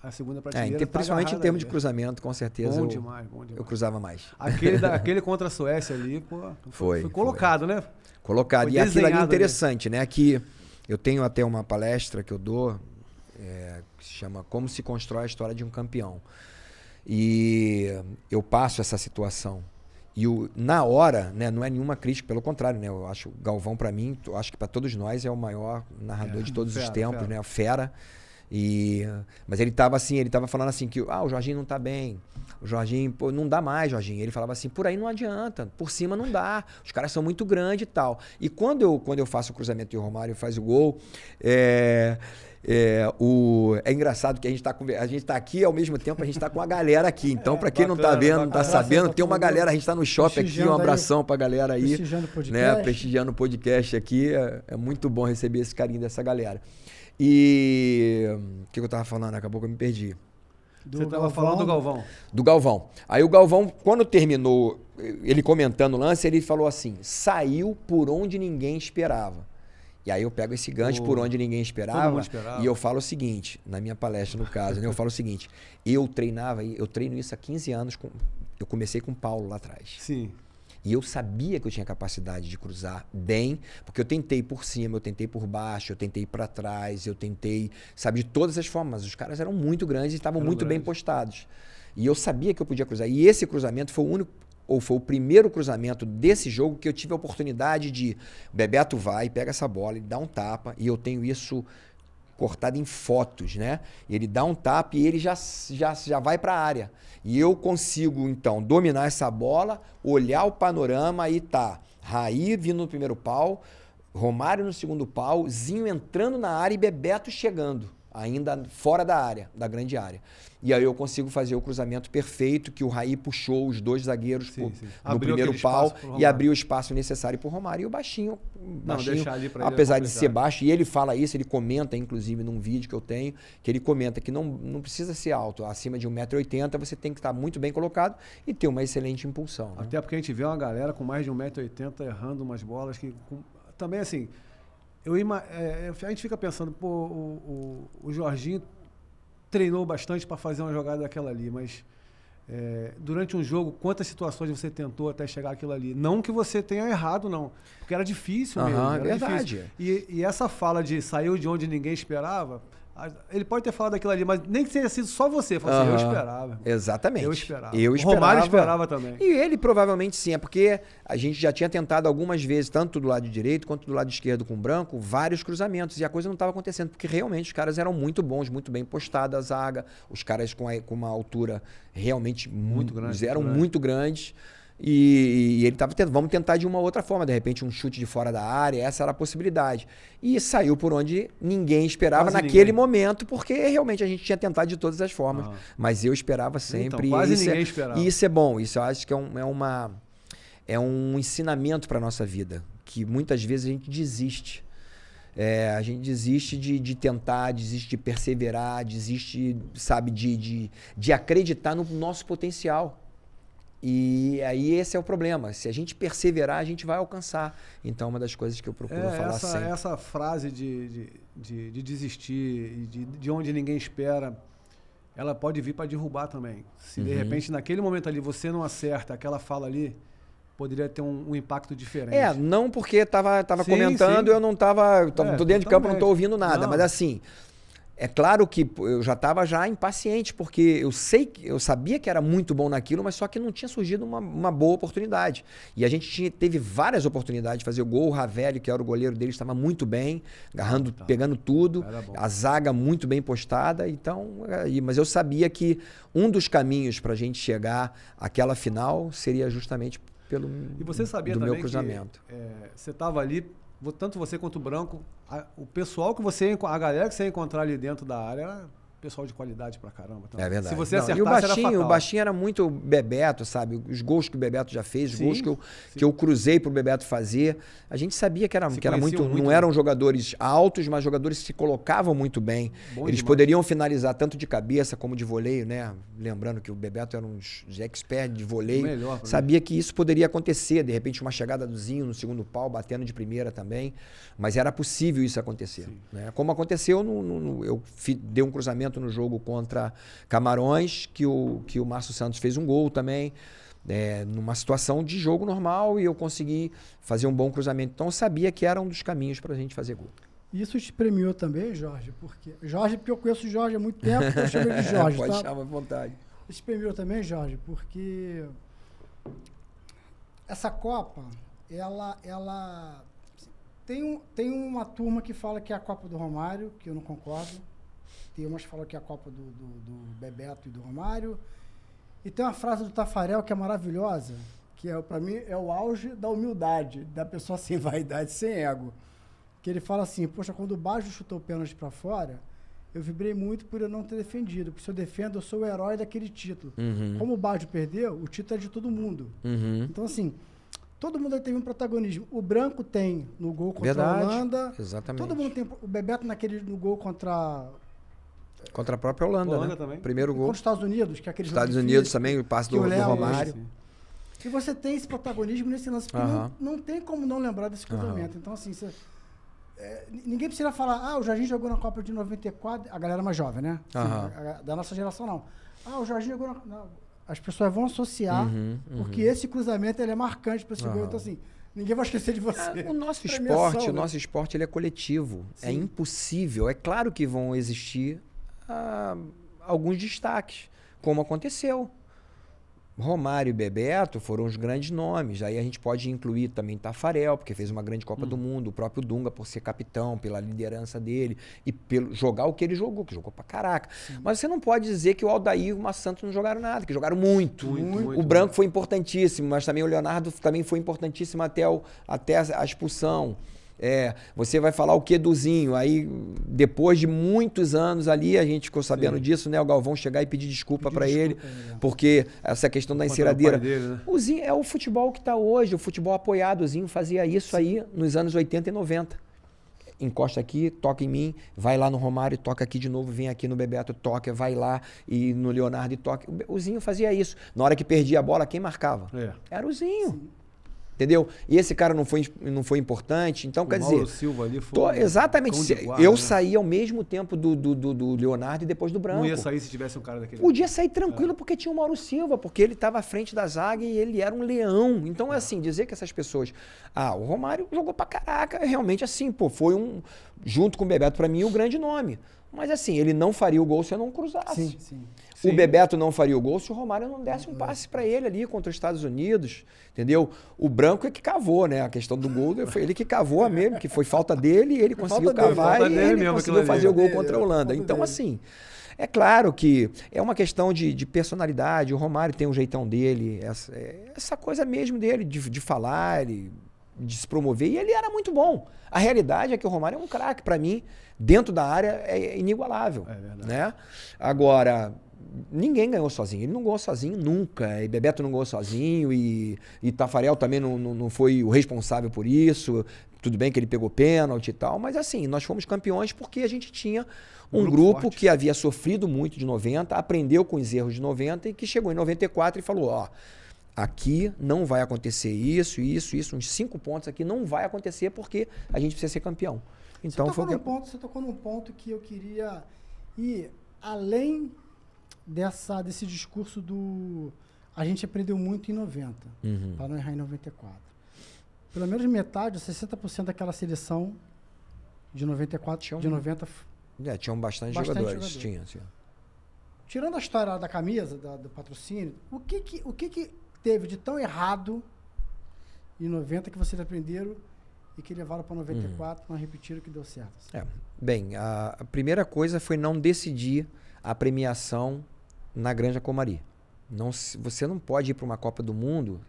a segunda prateleira. tá Principalmente em agarrada termos ali. de cruzamento, com certeza. Bom eu, demais, bom demais. eu cruzava mais. Aquele contra a Suécia ali, pô, Foi, foi colocado, né? Colocado. Foi E aquilo ali é desenhado interessante, né? Que eu tenho até uma palestra que eu dou, que se chama Como se constrói a história de um campeão. E eu passo essa situação. E na hora, né, não é nenhuma crítica, pelo contrário, né? Eu acho o Galvão, para mim, eu acho que para todos nós é o maior narrador de todos os tempos, né? Fera. Mas ele tava falando assim que o Jorginho não tá bem. O Jorginho, pô, não dá mais, Jorginho. Ele falava assim, por aí não adianta, por cima não dá. Os caras são muito grandes e tal. E quando eu faço o cruzamento e o Romário faz o gol, é engraçado que a gente tá aqui ao mesmo tempo, a gente tá com a galera aqui. Então, para quem não tá bacana, vendo, não tá bacana. sabendo, Tá tem uma todo galera, a gente tá no shopping aqui, um prestigiando aí, abração pra galera aí. prestigiando o podcast. Né, prestigiando o podcast aqui. É muito bom receber esse carinho dessa galera. E o que eu tava falando? Acabou que eu me perdi. Você estava falando do Galvão. Do Galvão. Aí o Galvão, quando terminou, ele comentando o lance, ele falou assim, saiu por onde ninguém esperava. E aí eu pego esse gancho por onde ninguém esperava, e eu falo o seguinte, na minha palestra no caso, né, eu falo o seguinte, eu treino isso há 15 anos, eu comecei com o Paulo lá atrás. Sim. E eu sabia que eu tinha capacidade de cruzar bem, porque eu tentei por cima, eu tentei por baixo, eu tentei para trás, eu tentei, sabe, de todas as formas. Os caras eram muito grandes e estavam muito bem postados. E eu sabia que eu podia cruzar. E esse cruzamento foi foi o primeiro cruzamento desse jogo que eu tive a oportunidade de... O Bebeto vai, pega essa bola, ele dá um tapa, e eu tenho isso cortado em fotos, né? Ele dá um tapa e ele já vai para a área. E eu consigo, então, dominar essa bola, olhar o panorama, aí tá Raí vindo no primeiro pau, Romário no segundo pau, Zinho entrando na área e Bebeto chegando, ainda fora da área, da grande área. E aí eu consigo fazer o cruzamento perfeito, que o Raí puxou os dois zagueiros no primeiro pau e abriu o espaço necessário para o Romário. E o baixinho apesar de ser baixo, e ele fala isso, ele comenta, inclusive, num vídeo que eu tenho, que ele comenta que não precisa ser alto. Acima de 1,80 m, você tem que estar muito bem colocado e ter uma excelente impulsão. Né? Até porque a gente vê uma galera com mais de 1,80 m errando umas bolas que... Também, assim, a gente fica pensando, pô, o Jorginho treinou bastante para fazer uma jogada daquela ali, mas durante um jogo, quantas situações você tentou até chegar àquilo ali? Não que você tenha errado, não, porque era difícil mesmo. Era verdade. Difícil. E essa fala de saiu de onde ninguém esperava, ele pode ter falado aquilo ali, mas nem que tenha sido só você. Falou assim, eu esperava. Exatamente. Eu esperava. O Romário esperava também. E ele provavelmente sim, é porque a gente já tinha tentado algumas vezes, tanto do lado direito quanto do lado esquerdo com o branco, vários cruzamentos. E a coisa não estava acontecendo, porque realmente os caras eram muito bons, muito bem postados a zaga. Os caras com uma altura realmente muito grande, eram muito grandes. E ele estava tentando, vamos tentar de uma outra forma, de repente um chute de fora da área, essa era a possibilidade. E saiu por onde ninguém esperava naquele momento, porque realmente a gente tinha tentado de todas as formas. Mas eu esperava sempre. Então, quase ninguém esperava. E isso é bom, isso eu acho que é um ensinamento para a nossa vida, que muitas vezes a gente desiste. A gente desiste de tentar, desiste de perseverar, desiste, sabe, de acreditar no nosso potencial. E aí esse é o problema. Se a gente perseverar, a gente vai alcançar. Então, uma das coisas que eu procuro falar sempre. Essa frase de desistir, de onde ninguém espera, ela pode vir para derrubar também. Se de repente, naquele momento ali, você não acerta aquela fala ali, poderia ter um impacto diferente. Não porque tava Sim, comentando, sim. eu não tava... tô dentro de campo, não tô ouvindo nada. Não. Mas assim, é claro que eu já estava já impaciente, porque eu sabia que era muito bom naquilo, mas só que não tinha surgido uma boa oportunidade. E a gente teve várias oportunidades de fazer o gol. O Ravelli, que era o goleiro dele, estava muito bem, agarrando, pegando tudo. A zaga muito bem postada. Então, mas eu sabia que um dos caminhos para a gente chegar àquela final seria justamente E você sabia do também meu cruzamento. Que você estava ali, tanto você quanto o Branco, o pessoal que a galera que você ia encontrar ali dentro da área era pessoal de qualidade pra caramba. Então, É verdade. se você Não, acertasse, e era o Baixinho era muito Bebeto, sabe? Os gols que o Bebeto já fez, os gols que eu cruzei pro Bebeto fazer. A gente sabia que era muito, não eram jogadores altos, mas jogadores que se colocavam muito bem. Eles poderiam finalizar tanto de cabeça como de voleio, né? Lembrando que o Bebeto era um expert de voleio. Sabia que isso poderia acontecer, de repente uma chegada do Zinho no segundo pau, batendo de primeira também. Mas era possível isso acontecer. Né? Como aconteceu, eu dei um cruzamento no jogo contra Camarões, que o Márcio Santos fez um gol também, numa situação de jogo normal, e eu consegui fazer um bom cruzamento. Então eu sabia que era um dos caminhos para a gente fazer gol. Isso te premiou também, Jorge? Porque eu conheço o Jorge há muito tempo, então eu chamo ele de Jorge. Pode tá? chamar à vontade. Isso te premiou também, Jorge, porque essa Copa, ela tem uma turma que fala que é a Copa do Romário, que eu não concordo. Tem umas que falam que é a Copa do Bebeto e do Romário. E tem uma frase do Tafarel que é maravilhosa, que para mim é o auge da humildade, da pessoa sem vaidade, sem ego. Que ele fala assim, poxa, quando o Baggio chutou o pênalti para fora, eu vibrei muito por eu não ter defendido, porque se eu defendo, eu sou o herói daquele título. Como o Baggio perdeu, o título é de todo mundo. Então, assim, todo mundo aí teve um protagonismo. O Branco tem no gol contra a Holanda. Exatamente. Todo mundo tem. O Bebeto no gol contra a própria Holanda, né? Também. Primeiro gol. Contra os Estados Unidos, que é aquele Estados jogo Unidos difícil, também, o passe do Romário. E você tem esse protagonismo nesse lance, porque não tem como não lembrar desse cruzamento. Então, assim, ninguém precisa falar, o Jorginho jogou na Copa de 94, a galera mais jovem, né? Da nossa geração, não. O Jorginho jogou na... As pessoas vão associar, porque esse cruzamento ele é marcante para esse gol. Então, assim, ninguém vai esquecer de você. O nosso esporte ele é coletivo. Sim. É impossível. É claro que vão existir alguns destaques, como aconteceu. Romário e Bebeto foram os grandes nomes. Aí a gente pode incluir também Tafarel, porque fez uma grande Copa do Mundo, o próprio Dunga por ser capitão, pela liderança dele e pelo jogar o que ele jogou, que jogou pra caraca. Mas você não pode dizer que o Aldair e o Márcio Santos não jogaram nada, que jogaram muito. O Branco foi importantíssimo, mas também o Leonardo também foi importantíssimo até a expulsão. Você vai falar o que do Zinho? Aí, depois de muitos anos ali, a gente ficou sabendo disso, né? O Galvão chegar e pedir desculpa para ele, porque essa questão da enceradeira. Né? O Zinho é o futebol que está hoje, o futebol apoiado. O Zinho fazia isso aí nos anos 80 e 90. Encosta aqui, toca em mim, vai lá no Romário, toca aqui de novo, vem aqui no Bebeto, toca, vai lá e no Leonardo e toca. O Zinho fazia isso. Na hora que perdia a bola, quem marcava? Era o Zinho. Sim. Entendeu? E esse cara não foi importante. Então, quer dizer... Mauro Silva ali foi... Exatamente. Eu saí ao mesmo tempo do Leonardo e depois do Branco. Não ia sair se tivesse um cara daquele... Podia sair tranquilo porque tinha o Mauro Silva, porque ele estava à frente da zaga e ele era um leão. Então, assim, dizer que essas pessoas... o Romário jogou pra caraca. Realmente, assim, foi junto com o Bebeto, pra mim, o grande nome. Mas assim, ele não faria o gol se eu não cruzasse. Sim. O Bebeto não faria o gol se o Romário não desse um passe para ele ali contra os Estados Unidos, entendeu? O Branco é que cavou, né? A questão do gol, foi ele que cavou mesmo, que foi falta dele, e ele conseguiu cavar e ele conseguiu fazer o gol contra a Holanda. Então, assim, é claro que é uma questão de personalidade. O Romário tem um jeitão dele, essa coisa mesmo dele, de falar, de se promover, e ele era muito bom. A realidade é que o Romário é um craque, para mim, dentro da área é inigualável. É verdade. Né? Agora, ninguém ganhou sozinho. Ele não ganhou sozinho nunca. E Bebeto não ganhou sozinho, e Tafarel também não foi o responsável por isso. Tudo bem que ele pegou pênalti e tal, mas assim, nós fomos campeões porque a gente tinha um grupo que havia sofrido muito de 90, aprendeu com os erros de 90 e que chegou em 94 e falou, aqui não vai acontecer isso, uns 5 pontos aqui não vai acontecer porque a gente precisa ser campeão. Então, você tocou num ponto que eu queria ir além desse discurso do... A gente aprendeu muito em 90, para não errar em 94. Pelo menos metade, 60% daquela seleção de 94, de 90... Tinham bastante jogadores. Tinha. Tirando a história da camisa, do patrocínio, o que teve de tão errado em 90 que vocês aprenderam e que levaram para 94, não repetiram, que deu certo? Bem, a primeira coisa foi não decidir a premiação na Granja Comari. Você não pode ir para uma Copa do Mundo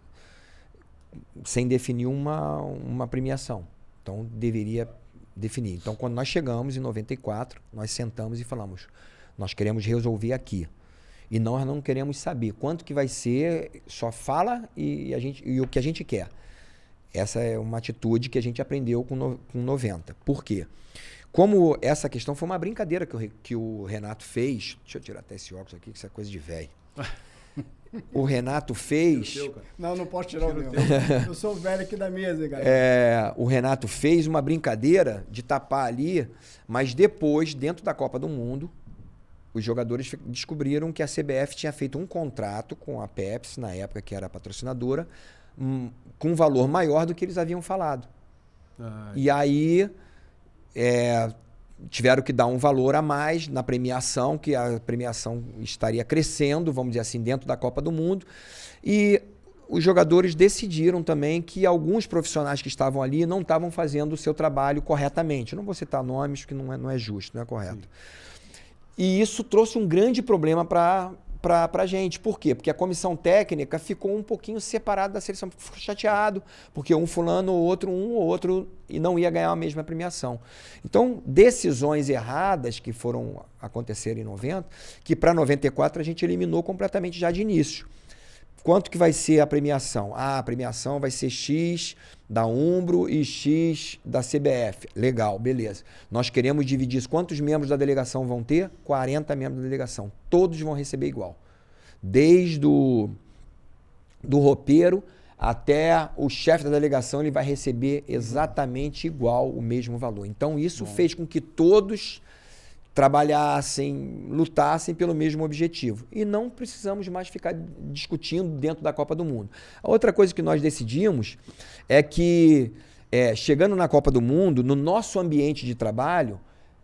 sem definir uma premiação. Então, deveria definir. Então, quando nós chegamos em 94, nós sentamos e falamos, nós queremos resolver aqui. E nós não queremos saber quanto que vai ser, só fala e o que a gente quer. Essa é uma atitude que a gente aprendeu com 90. Por quê? Como essa questão foi uma brincadeira que o Renato fez... Deixa eu tirar até esse óculos aqui, que isso é coisa de velho. O Renato fez... Não posso tirar o meu. Eu sou o velho aqui da mesa, galera. O Renato fez uma brincadeira de tapar ali, mas depois, dentro da Copa do Mundo, os jogadores descobriram que a CBF tinha feito um contrato com a Pepsi, na época que era a patrocinadora, com um valor maior do que eles haviam falado. E aí tiveram que dar um valor a mais na premiação, que a premiação estaria crescendo, vamos dizer assim, dentro da Copa do Mundo. E os jogadores decidiram também que alguns profissionais que estavam ali não estavam fazendo o seu trabalho corretamente. Eu não vou citar nomes, porque não é justo, não é correto. E isso trouxe um grande problema para a gente. Por quê? Porque a comissão técnica ficou um pouquinho separada da seleção. Ficou chateado, porque um fulano, um ou outro, e não ia ganhar a mesma premiação. Então, decisões erradas que foram acontecer em 90, que para 94 a gente eliminou completamente já de início. Quanto que vai ser a premiação? A premiação vai ser X da Umbro e X da CBF. Legal, beleza. Nós queremos dividir isso. Quantos membros da delegação vão ter? 40 membros da delegação. Todos vão receber igual. Desde do roupeiro até o chefe da delegação, ele vai receber exatamente igual o mesmo valor. Então, isso fez com que todos trabalhassem, lutassem pelo mesmo objetivo. E não precisamos mais ficar discutindo dentro da Copa do Mundo. A outra coisa que nós decidimos é que, chegando na Copa do Mundo, no nosso ambiente de trabalho,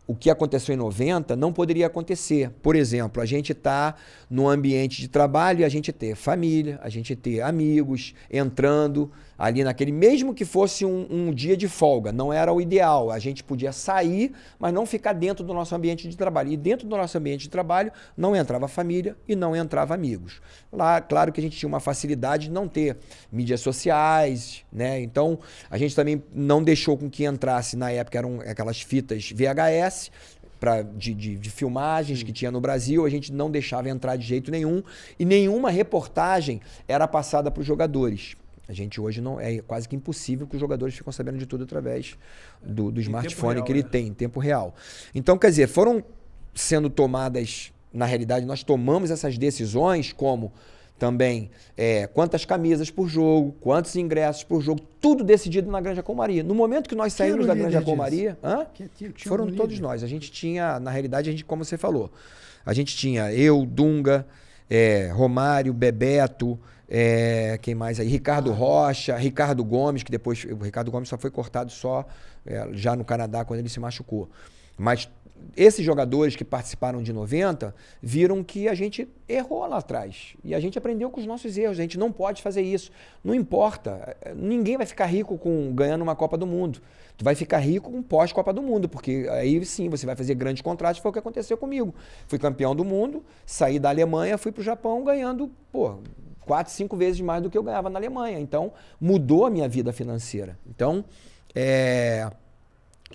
o que aconteceu em 90 não poderia acontecer. Por exemplo, a gente está no ambiente de trabalho e a gente ter família, a gente ter amigos entrando ali naquele, mesmo que fosse um dia de folga, não era o ideal. A gente podia sair, mas não ficar dentro do nosso ambiente de trabalho. E dentro do nosso ambiente de trabalho não entrava família e não entrava amigos. Lá, claro que a gente tinha uma facilidade de não ter mídias sociais, né? Então, a gente também não deixou com que entrasse, na época eram aquelas fitas VHS, de filmagens que tinha no Brasil, a gente não deixava entrar de jeito nenhum e nenhuma reportagem era passada para os jogadores. A gente hoje não é quase que impossível que os jogadores ficam sabendo de tudo através do smartphone que ele tem em tempo real. Então, quer dizer, foram sendo tomadas, na realidade, nós tomamos essas decisões como também quantas camisas por jogo, quantos ingressos por jogo, tudo decidido na Granja Comari. No momento que nós saímos da Granja Comari, foram todos nós. A gente tinha, na realidade, como você falou, a gente tinha eu, Dunga, Romário, Bebeto, quem mais aí? Ricardo Rocha, Ricardo Gomes, que depois o Ricardo Gomes só foi cortado já no Canadá quando ele se machucou. Mas esses jogadores que participaram de 90 viram que a gente errou lá atrás. E a gente aprendeu com os nossos erros. A gente não pode fazer isso. Não importa. Ninguém vai ficar rico ganhando uma Copa do Mundo. Tu vai ficar rico com pós-Copa do Mundo, porque aí sim você vai fazer grandes contratos. Foi o que aconteceu comigo. Fui campeão do mundo, saí da Alemanha, fui para o Japão ganhando 4, 5 vezes mais do que eu ganhava na Alemanha. Então, mudou a minha vida financeira. Então,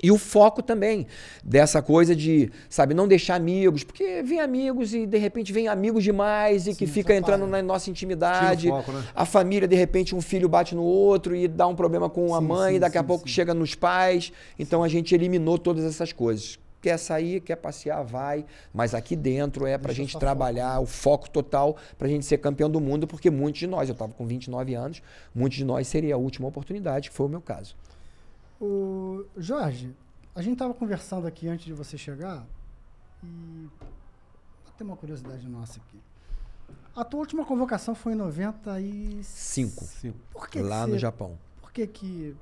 e o foco também dessa coisa de, não deixar amigos, porque vem amigos e de repente vem amigos demais e que fica entrando na nossa intimidade. Foco, né? A família, de repente, um filho bate no outro e dá um problema com a mãe, e daqui a pouco chega nos pais. Então a gente eliminou todas essas coisas. Quer sair, quer passear, vai. Mas aqui dentro é pra gente trabalhar o foco total pra gente ser campeão do mundo, porque muitos de nós, eu estava com 29 anos, muitos de nós seria a última oportunidade, que foi o meu caso. Jorge, a gente estava conversando aqui antes de você chegar e ter uma curiosidade nossa aqui. A tua última convocação foi em 95. Por que lá no Japão. Por que...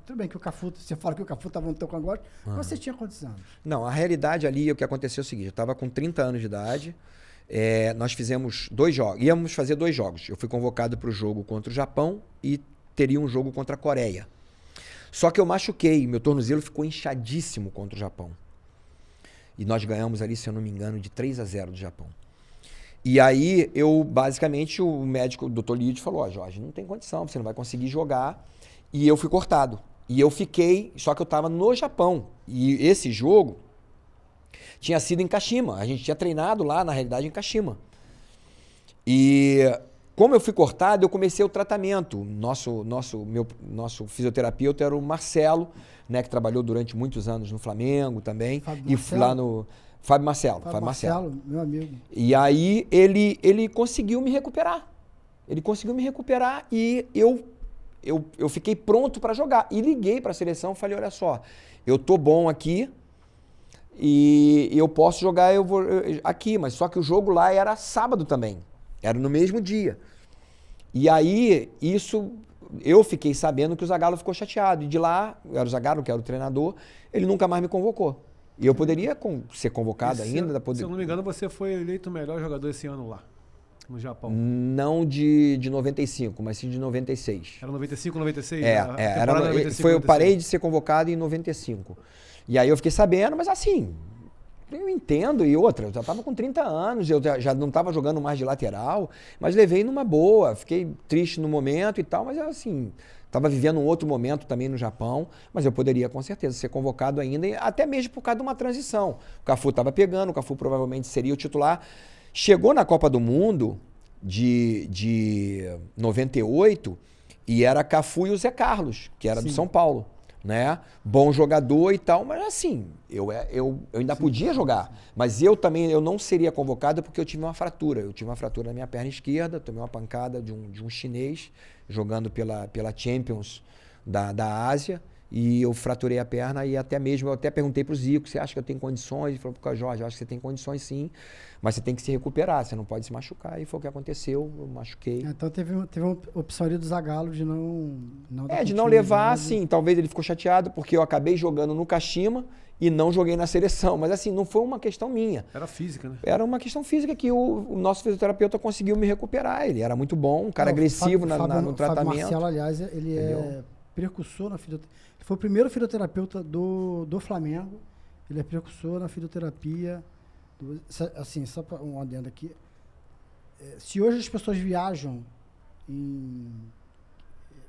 Tudo bem que o Cafu, você fala que o Cafu estava no teu cangote, mas você tinha quantos anos? Não, a realidade ali, o que aconteceu é o seguinte, eu estava com 30 anos de idade, nós fizemos 2 jogos, íamos fazer 2 jogos. Eu fui convocado para o jogo contra o Japão e teria um jogo contra a Coreia. Só que eu machuquei, meu tornozelo ficou inchadíssimo contra o Japão. E nós ganhamos ali, se eu não me engano, de 3-0 do Japão. E aí, basicamente, o médico, o Dr. Lídio, falou, Jorge, não tem condição, você não vai conseguir jogar. E eu fui cortado. E eu fiquei, só que eu estava no Japão. E esse jogo tinha sido em Kashima. A gente tinha treinado lá, na realidade, em Kashima. E como eu fui cortado, eu comecei o tratamento. Nosso fisioterapeuta era o Marcelo, né, que trabalhou durante muitos anos no Flamengo também. Fábio Marcelo. Fábio Marcelo, meu amigo. E aí ele conseguiu me recuperar. E eu fiquei pronto para jogar. E liguei para a seleção e falei, olha só, eu tô bom aqui e eu posso jogar aqui, mas só que o jogo lá era sábado também. Era no mesmo dia. E aí, eu fiquei sabendo que o Zagallo ficou chateado. E de lá, era o Zagallo, que era o treinador, ele nunca mais me convocou. E eu poderia ser convocado ainda. Se eu não me engano, você foi eleito o melhor jogador esse ano lá, no Japão. Não de 95, mas sim de 96. Era 95, 96? Era 95, eu parei de ser convocado em 95. E aí eu fiquei sabendo, mas assim, eu entendo. E outra, eu já estava com 30 anos, eu já não estava jogando mais de lateral, mas levei numa boa. Fiquei triste no momento e tal, mas assim... Estava vivendo um outro momento também no Japão, mas eu poderia com certeza ser convocado ainda, até mesmo por causa de uma transição. O Cafu estava pegando, o Cafu provavelmente seria o titular. Chegou na Copa do Mundo de 98 e era Cafu e o Zé Carlos, que era do São Paulo. Né? Bom jogador e tal, mas assim, eu ainda podia jogar. Mas eu não seria convocado porque eu tive uma fratura. Eu tive uma fratura na minha perna esquerda, tomei uma pancada de um chinês jogando pela Champions da Ásia e eu fraturei a perna e eu até perguntei pro Zico, você acha que eu tenho condições? Ele falou, Jorge, eu acho que você tem condições sim, mas você tem que se recuperar, você não pode se machucar. E foi o que aconteceu, eu machuquei. Então teve uma opção ali do Zagallo de não de não levar, sim. Talvez ele ficou chateado porque eu acabei jogando no Kashima e não joguei na seleção. Mas assim, não foi uma questão minha. Era física, né? Era uma questão física que o nosso fisioterapeuta conseguiu me recuperar. Ele era muito bom, um cara agressivo no tratamento. Fábio Marcelo, aliás, ele é precursor na fisioterapia. Ele foi o primeiro fisioterapeuta do Flamengo. Ele é precursor na fisioterapia. Assim, só para um adendo aqui. Se hoje as pessoas viajam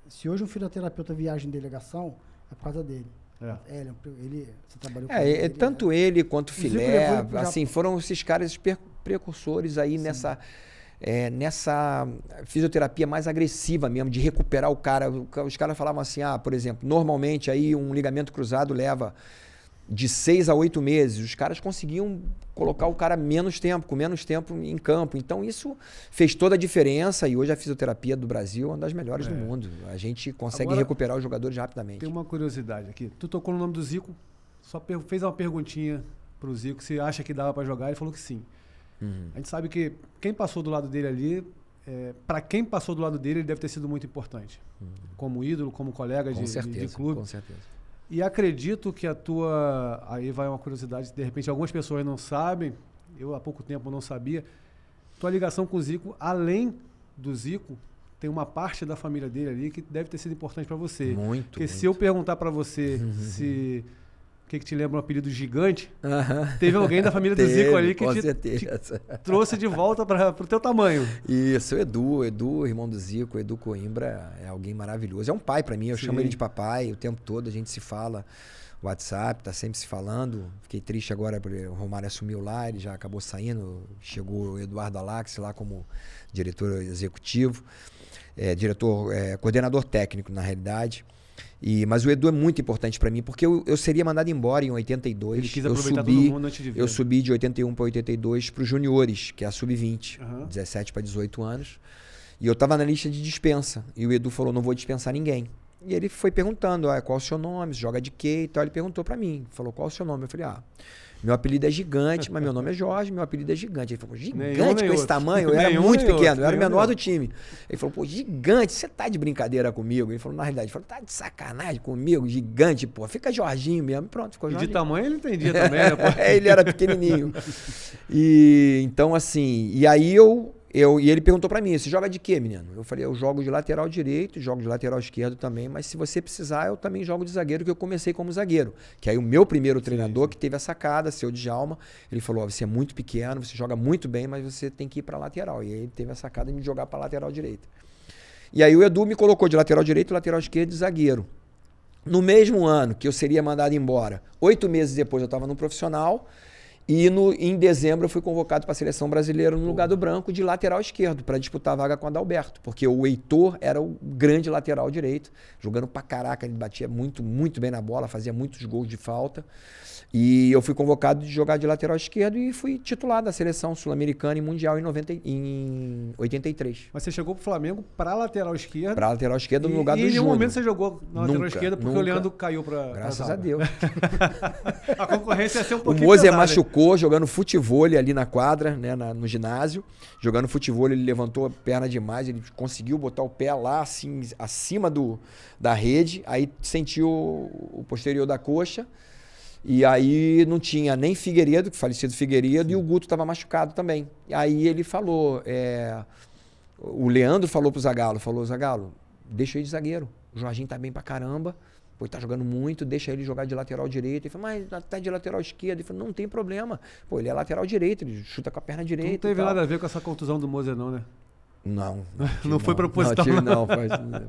se hoje um fisioterapeuta viaja em delegação, é por causa dele. Você trabalhou com ele. Tanto ele quanto o Filé, assim, foram esses caras precursores aí nessa fisioterapia mais agressiva mesmo, de recuperar o cara. Os caras falavam assim, por exemplo, normalmente aí um ligamento cruzado leva de 6 a 8 meses. Os caras conseguiam colocar o cara com menos tempo em campo. Então isso fez toda a diferença e hoje a fisioterapia do Brasil é uma das melhores do mundo. A gente consegue recuperar os jogadores rapidamente. Tem uma curiosidade aqui. Tu tocou no nome do Zico, fez uma perguntinha pro Zico, se acha que dava para jogar, ele falou que sim. A gente sabe que quem passou do lado dele ali, para quem passou do lado dele, ele deve ter sido muito importante. Como ídolo, como colega de clube. Com certeza. E acredito que aí vai uma curiosidade, de repente algumas pessoas não sabem, eu há pouco tempo não sabia, tua ligação com o Zico, além do Zico, tem uma parte da família dele ali que deve ter sido importante para você. Porque se eu perguntar para você o que te lembra um apelido gigante, teve alguém da família do Zico ali que te trouxe de volta para o teu tamanho. Isso, o Edu, irmão do Zico, o Edu Coimbra, é alguém maravilhoso. É um pai para mim, eu chamo ele de papai o tempo todo, a gente se fala, WhatsApp, tá sempre se falando. Fiquei triste agora porque o Romário assumiu lá, ele já acabou saindo, chegou o Eduardo Alax lá como diretor executivo, coordenador técnico na realidade. Mas o Edu é muito importante para mim, porque eu seria mandado embora em 82. Ele quis aproveitar todo mundo antes de vir. Eu subi de 81 para 82 para os juniores, que é a sub-20, 17 para 18 anos. E eu estava na lista de dispensa. E o Edu falou, não vou dispensar ninguém. E ele foi perguntando, qual é o seu nome, você joga de quê e tal. Ele perguntou pra mim, falou, qual é o seu nome? Eu falei, meu apelido é Gigante, mas meu nome é Jorge, meu apelido é Gigante. Ele falou, Gigante com esse tamanho? Eu era muito pequeno, eu era o menor do time. Ele falou, pô, Gigante, você tá de brincadeira comigo? Ele falou, na realidade, ele falou, tá de sacanagem comigo? Gigante, pô, fica Jorginho mesmo. Pronto, ficou Jorginho. E de tamanho ele entendia também, né? Ele era pequenininho. E então, assim, e aí e ele perguntou pra mim, você joga de quê, menino? Eu falei, eu jogo de lateral direito, jogo de lateral esquerdo também, mas se você precisar, eu também jogo de zagueiro, que eu comecei como zagueiro. Que aí o meu primeiro treinador, que teve a sacada, seu Djalma, ele falou, você é muito pequeno, você joga muito bem, mas você tem que ir pra lateral. E aí ele teve a sacada de me jogar pra lateral direita. E aí o Edu me colocou de lateral direito, lateral esquerdo e zagueiro. No mesmo ano que eu seria mandado embora, 8 meses depois eu estava no profissional, e em dezembro eu fui convocado para a seleção brasileira no lugar do Branco de lateral esquerdo, para disputar a vaga com o Adalberto, porque o Heitor era o grande lateral direito, jogando pra caraca, ele batia muito, muito bem na bola, fazia muitos gols de falta. E eu fui convocado de jogar de lateral esquerdo e fui titular da seleção sul-americana e mundial em 83. Mas você chegou pro Flamengo para lateral esquerda? Para lateral esquerda no lugar do Júnior. E em nenhum momento você jogou na lateral esquerda porque nunca. o Leandro caiu para. Graças a Deus. A concorrência ia ser um O pouquinho Moser pesada, machucou jogando futevôlei ali na quadra, né, no ginásio. Jogando futevôlei, ele levantou a perna demais, ele conseguiu botar o pé lá, assim, acima da rede. Aí sentiu o posterior da coxa. E aí não tinha nem Figueiredo, que falecido Figueiredo, sim, e o Guto estava machucado também. E aí ele falou, o Leandro falou pro Zagallo, Zagallo, deixa ele de zagueiro, o Jorginho tá bem pra caramba, pô, ele tá jogando muito, deixa ele jogar de lateral direito. Ele falou, mas tá de lateral esquerdo. Ele falou, não tem problema, pô, ele é lateral direito, ele chuta com a perna direita. Não teve nada a ver com essa contusão do Moser não, né? Não foi proposital.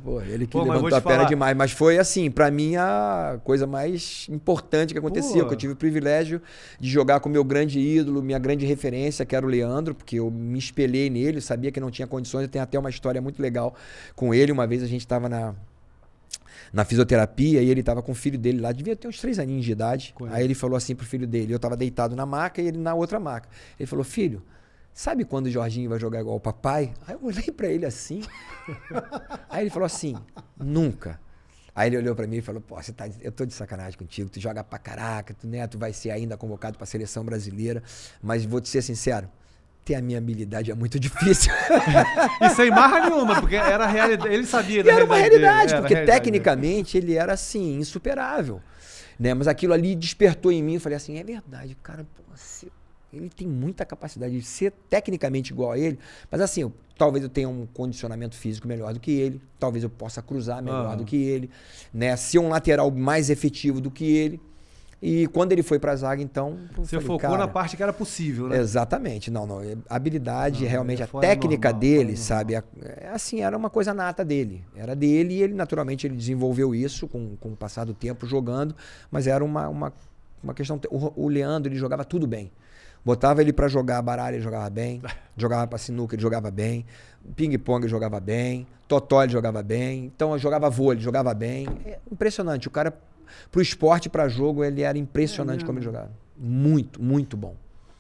Pô, ele que levantou a perna demais. Mas foi, assim, pra mim a coisa mais importante que aconteceu. Que eu tive o privilégio de jogar com o meu grande ídolo, minha grande referência, que era o Leandro, porque eu me espelhei nele, sabia que não tinha condições. Eu tenho até uma história muito legal com ele. Uma vez a gente estava na fisioterapia e ele estava com o filho dele lá, devia ter uns 3 aninhos de idade. Aí ele falou assim pro filho dele, eu estava deitado na maca e ele na outra maca. Ele falou, filho, sabe quando o Jorginho vai jogar igual o papai? Aí eu olhei pra ele assim. Aí ele falou assim, nunca. Aí ele olhou pra mim e falou, pô, eu tô de sacanagem contigo, tu joga pra caraca, tu vai ser ainda convocado pra seleção brasileira, mas vou te ser sincero, ter a minha habilidade é muito difícil. E sem marra nenhuma, porque era a realidade, ele sabia da realidade. Era uma realidade, porque realidade tecnicamente ele era assim, insuperável. Né? Mas aquilo ali despertou em mim, eu falei assim, é verdade, cara, pô, ele tem muita capacidade de ser tecnicamente igual a ele, mas assim, talvez eu tenha um condicionamento físico melhor do que ele, talvez eu possa cruzar melhor do que ele, né? Ser um lateral mais efetivo do que ele. E quando ele foi pra zaga, então... Você focou na parte que era possível, né? Exatamente. A habilidade, realmente, a técnica dele, sabe? Assim, era uma coisa nata dele. Era dele e ele, naturalmente, ele desenvolveu isso com o passar do tempo jogando, mas era uma questão... O Leandro, ele jogava tudo bem. Botava ele pra jogar baralho, ele jogava bem. Jogava pra sinuca, ele jogava bem. Ping-pong, ele jogava bem. Totó, ele jogava bem. Então, eu jogava vôlei, ele jogava bem. É impressionante. O cara, pro esporte, pra jogo, ele era impressionante como ele jogava. Muito, muito bom.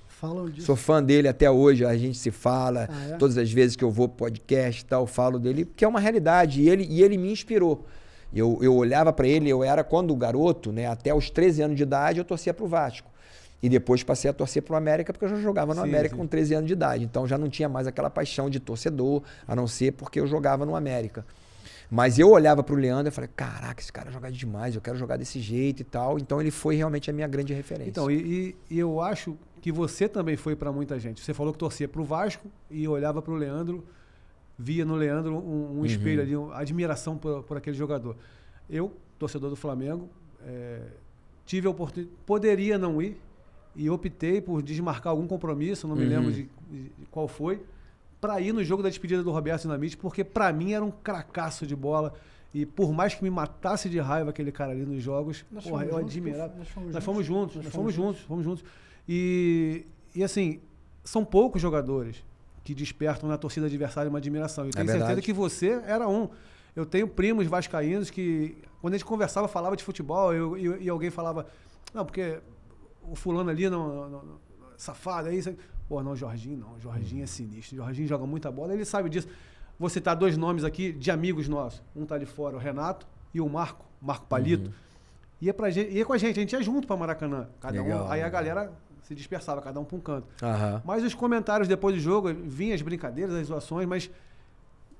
Falam disso. Sou fã dele até hoje, a gente se fala. Todas as vezes que eu vou pro podcast e tal, eu falo dele, porque é uma realidade. E ele me inspirou. Eu olhava pra ele, eu era, quando garoto, né, até os 13 anos de idade, eu torcia pro Vasco. E depois passei a torcer pro América, porque eu já jogava no América com 13 anos de idade. Então já não tinha mais aquela paixão de torcedor, a não ser porque eu jogava no América. Mas eu olhava pro Leandro e falei, caraca, esse cara joga demais, eu quero jogar desse jeito e tal. Então ele foi realmente a minha grande referência. Então, e eu acho que você também foi para muita gente. Você falou que torcia pro Vasco e olhava pro Leandro, via no Leandro um espelho ali, uma admiração por aquele jogador. Eu, torcedor do Flamengo, tive a oportunidade, poderia não ir, e optei por desmarcar algum compromisso, não me lembro de qual foi, para ir no jogo da despedida do Roberto Dinamite, porque para mim era um cracaço de bola, e por mais que me matasse de raiva aquele cara ali nos jogos, porra, eu admirava. Nós fomos juntos. E assim, são poucos jogadores que despertam na torcida adversária uma admiração. Eu tenho certeza que você era um. Eu tenho primos vascaínos que, quando a gente conversava, falava de futebol, e alguém falava, não, porque o fulano ali, safado, é isso. Pô, não, Jorginho não. Jorginho é sinistro. Jorginho joga muita bola, ele sabe disso. Vou citar 2 nomes aqui de amigos nossos. Um tá ali fora, o Renato, e o Marco Palito, ia com a gente ia junto para Maracanã. Aí a galera se dispersava, cada um para um canto. Mas os comentários depois do jogo, vinham as brincadeiras, as zoações, mas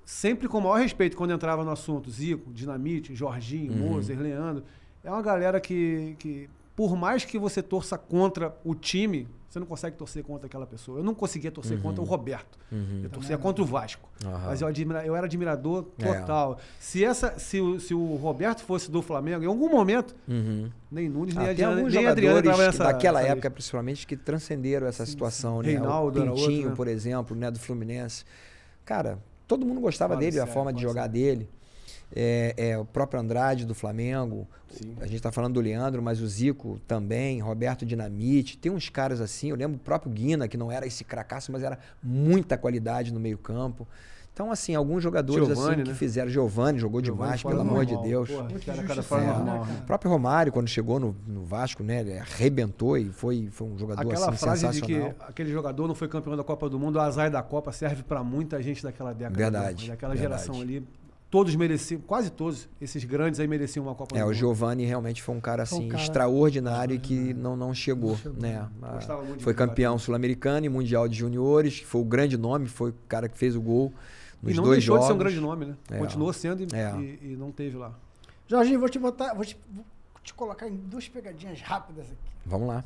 sempre com o maior respeito quando entrava no assunto. Zico, Dinamite, Jorginho, Moser, Leandro. É uma galera que, por mais que você torça contra o time, você não consegue torcer contra aquela pessoa. Eu não conseguia torcer contra o Roberto. Eu torcia contra o Vasco. Mas eu era admirador total. Se o Roberto fosse do Flamengo, em algum momento, nem Nunes, nem Adriano entrava nessa... daquela época, principalmente, que transcenderam essa situação. Né? Reinaldo, o Pintinho, outro, né? por exemplo, né, do Fluminense. Cara, todo mundo gostava dele, a forma de jogar dele. O próprio Andrade do Flamengo. Sim. A gente está falando do Leandro, mas o Zico também, Roberto Dinamite. Tem uns caras assim, eu lembro o próprio Guina, que não era esse cracaço, mas era muita qualidade no meio-campo. Então, assim, alguns jogadores Giovani, assim que fizeram. Giovani jogou demais, pelo amor de Deus. O próprio Romário, quando chegou no Vasco, né, ele arrebentou e foi um jogador aquela assim, frase sensacional. De que aquele jogador não foi campeão da Copa do Mundo, o azar da Copa serve para muita gente daquela década. Verdade. Daquela geração ali. Todos mereciam, quase todos, esses grandes aí mereciam uma Copa do Mundo. O Giovani realmente foi um cara assim, extraordinário e que não chegou. Né? Foi campeão sul-americano e mundial de juniores, que foi o grande nome, foi o cara que fez o gol nos 2 jogos. E não deixou de ser um grande nome, né? Continuou sendo e não teve lá. Jorginho, vou te colocar em 2 pegadinhas rápidas aqui. Vamos lá.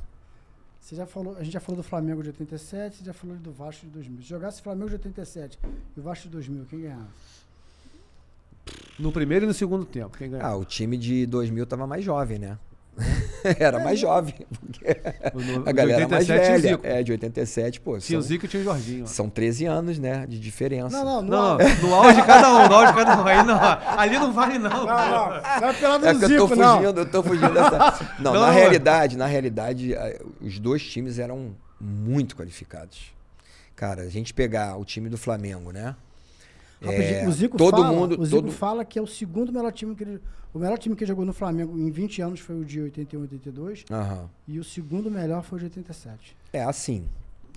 A gente já falou do Flamengo de 87, já falou do Vasco de 2000. Se jogasse Flamengo de 87 e o Vasco de 2000, quem ganhava? No primeiro e no segundo tempo, quem ganhou? O time de 2000 estava mais jovem, né? Era mais jovem. A galera era mais velha. De 87, pô. Tinha o Zico e tinha o Jorginho. São 13 anos, né? De diferença. Não, no auge de cada um. Aí não. Ali não vale, não. Não é pela do Zico, eu tô fugindo dessa... Não, na realidade, os 2 times eram muito qualificados. Cara, a gente pegar o time do Flamengo, né? O Zico fala que é o segundo melhor time que ele... O melhor time que jogou no Flamengo em 20 anos foi o de 81, 82. E o segundo melhor foi o de 87. Assim,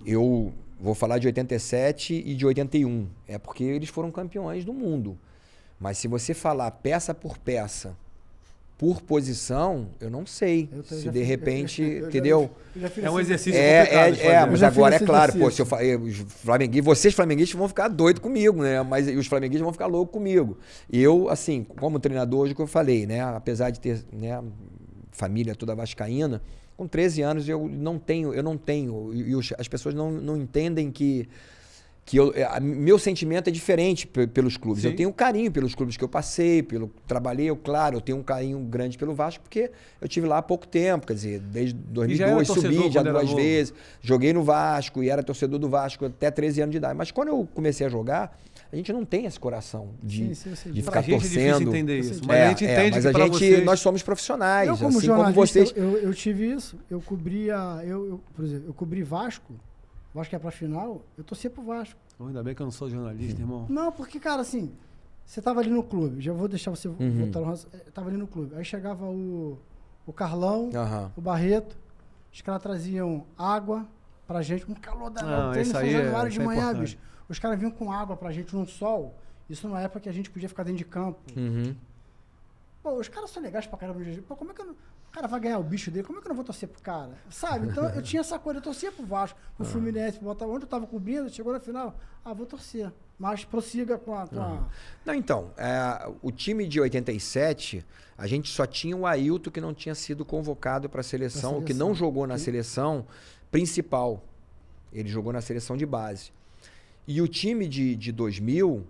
eu vou falar de 87 e de 81. É porque eles foram campeões do mundo. Mas se você falar peça por peça, por posição, eu não sei. Se de repente, entendeu? É um exercício complicado. Mas agora é claro, pô, se eu vocês flamenguistas vão ficar doidos comigo, né? Mas os flamenguistas vão ficar loucos comigo. E eu, assim, como treinador, hoje que eu falei, né? Apesar de ter, né, família toda vascaína, com 13 anos eu não tenho, e as pessoas não entendem que meu sentimento é diferente pelos clubes. Sim. Eu tenho carinho pelos clubes que eu passei, trabalhei, claro, eu tenho um carinho grande pelo Vasco, porque eu tive lá há pouco tempo, quer dizer, desde 2002, subi já 2 vezes, joguei no Vasco e era torcedor do Vasco até 13 anos de idade. Mas quando eu comecei a jogar, a gente não tem esse coração de ficar torcendo. É difícil entender isso, mas a gente entende mas que vocês... nós somos profissionais. Eu, como jornalista, como vocês... eu tive isso, eu cobria, por exemplo, eu cobri Vasco que é pra final, eu torcia pro Vasco. Ainda bem que eu não sou jornalista, irmão. Não, porque, cara, assim, você tava ali no clube, já vou deixar você voltar no tava ali no clube. Aí chegava o Carlão, o Barreto, os caras traziam água pra gente, um calor danado. Treino São Januário de manhã, bicho. Os caras vinham com água pra gente num sol. Isso numa época que a gente podia ficar dentro de campo. Pô, os caras são legais pra caramba. Pô, como é que o cara vai ganhar o bicho dele? Como é que eu não vou torcer pro cara? Sabe? Então eu tinha essa coisa, eu torcia pro Vasco, pro Fluminense, pro Botafogo. Onde eu tava cobrindo, chegou na final, vou torcer. Mas prossiga com a... Não, então, o time de 87, a gente só tinha o Ailton que não tinha sido convocado para a seleção, que não jogou na seleção principal. Ele jogou na seleção de base. E o time de 2000...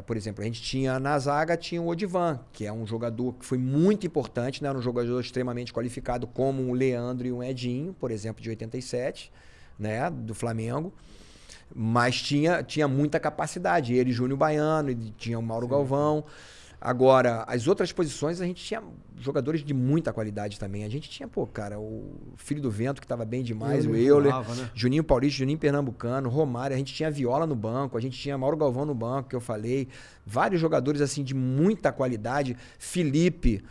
por exemplo, a gente tinha na zaga, tinha o Odivan, que é um jogador que foi muito importante, né? Era um jogador extremamente qualificado, como um Leandro e um Edinho, por exemplo, de 87, né? Do Flamengo. Mas tinha muita capacidade. Ele, Júnior Baiano, ele tinha o Mauro Galvão. Agora, as outras posições, a gente tinha jogadores de muita qualidade também. A gente tinha, o Filho do Vento, que estava bem demais, o Euler, né? Juninho Paulista, Juninho Pernambucano, Romário, a gente tinha Viola no banco, a gente tinha Mauro Galvão no banco, que eu falei. Vários jogadores, assim, de muita qualidade. Felipe,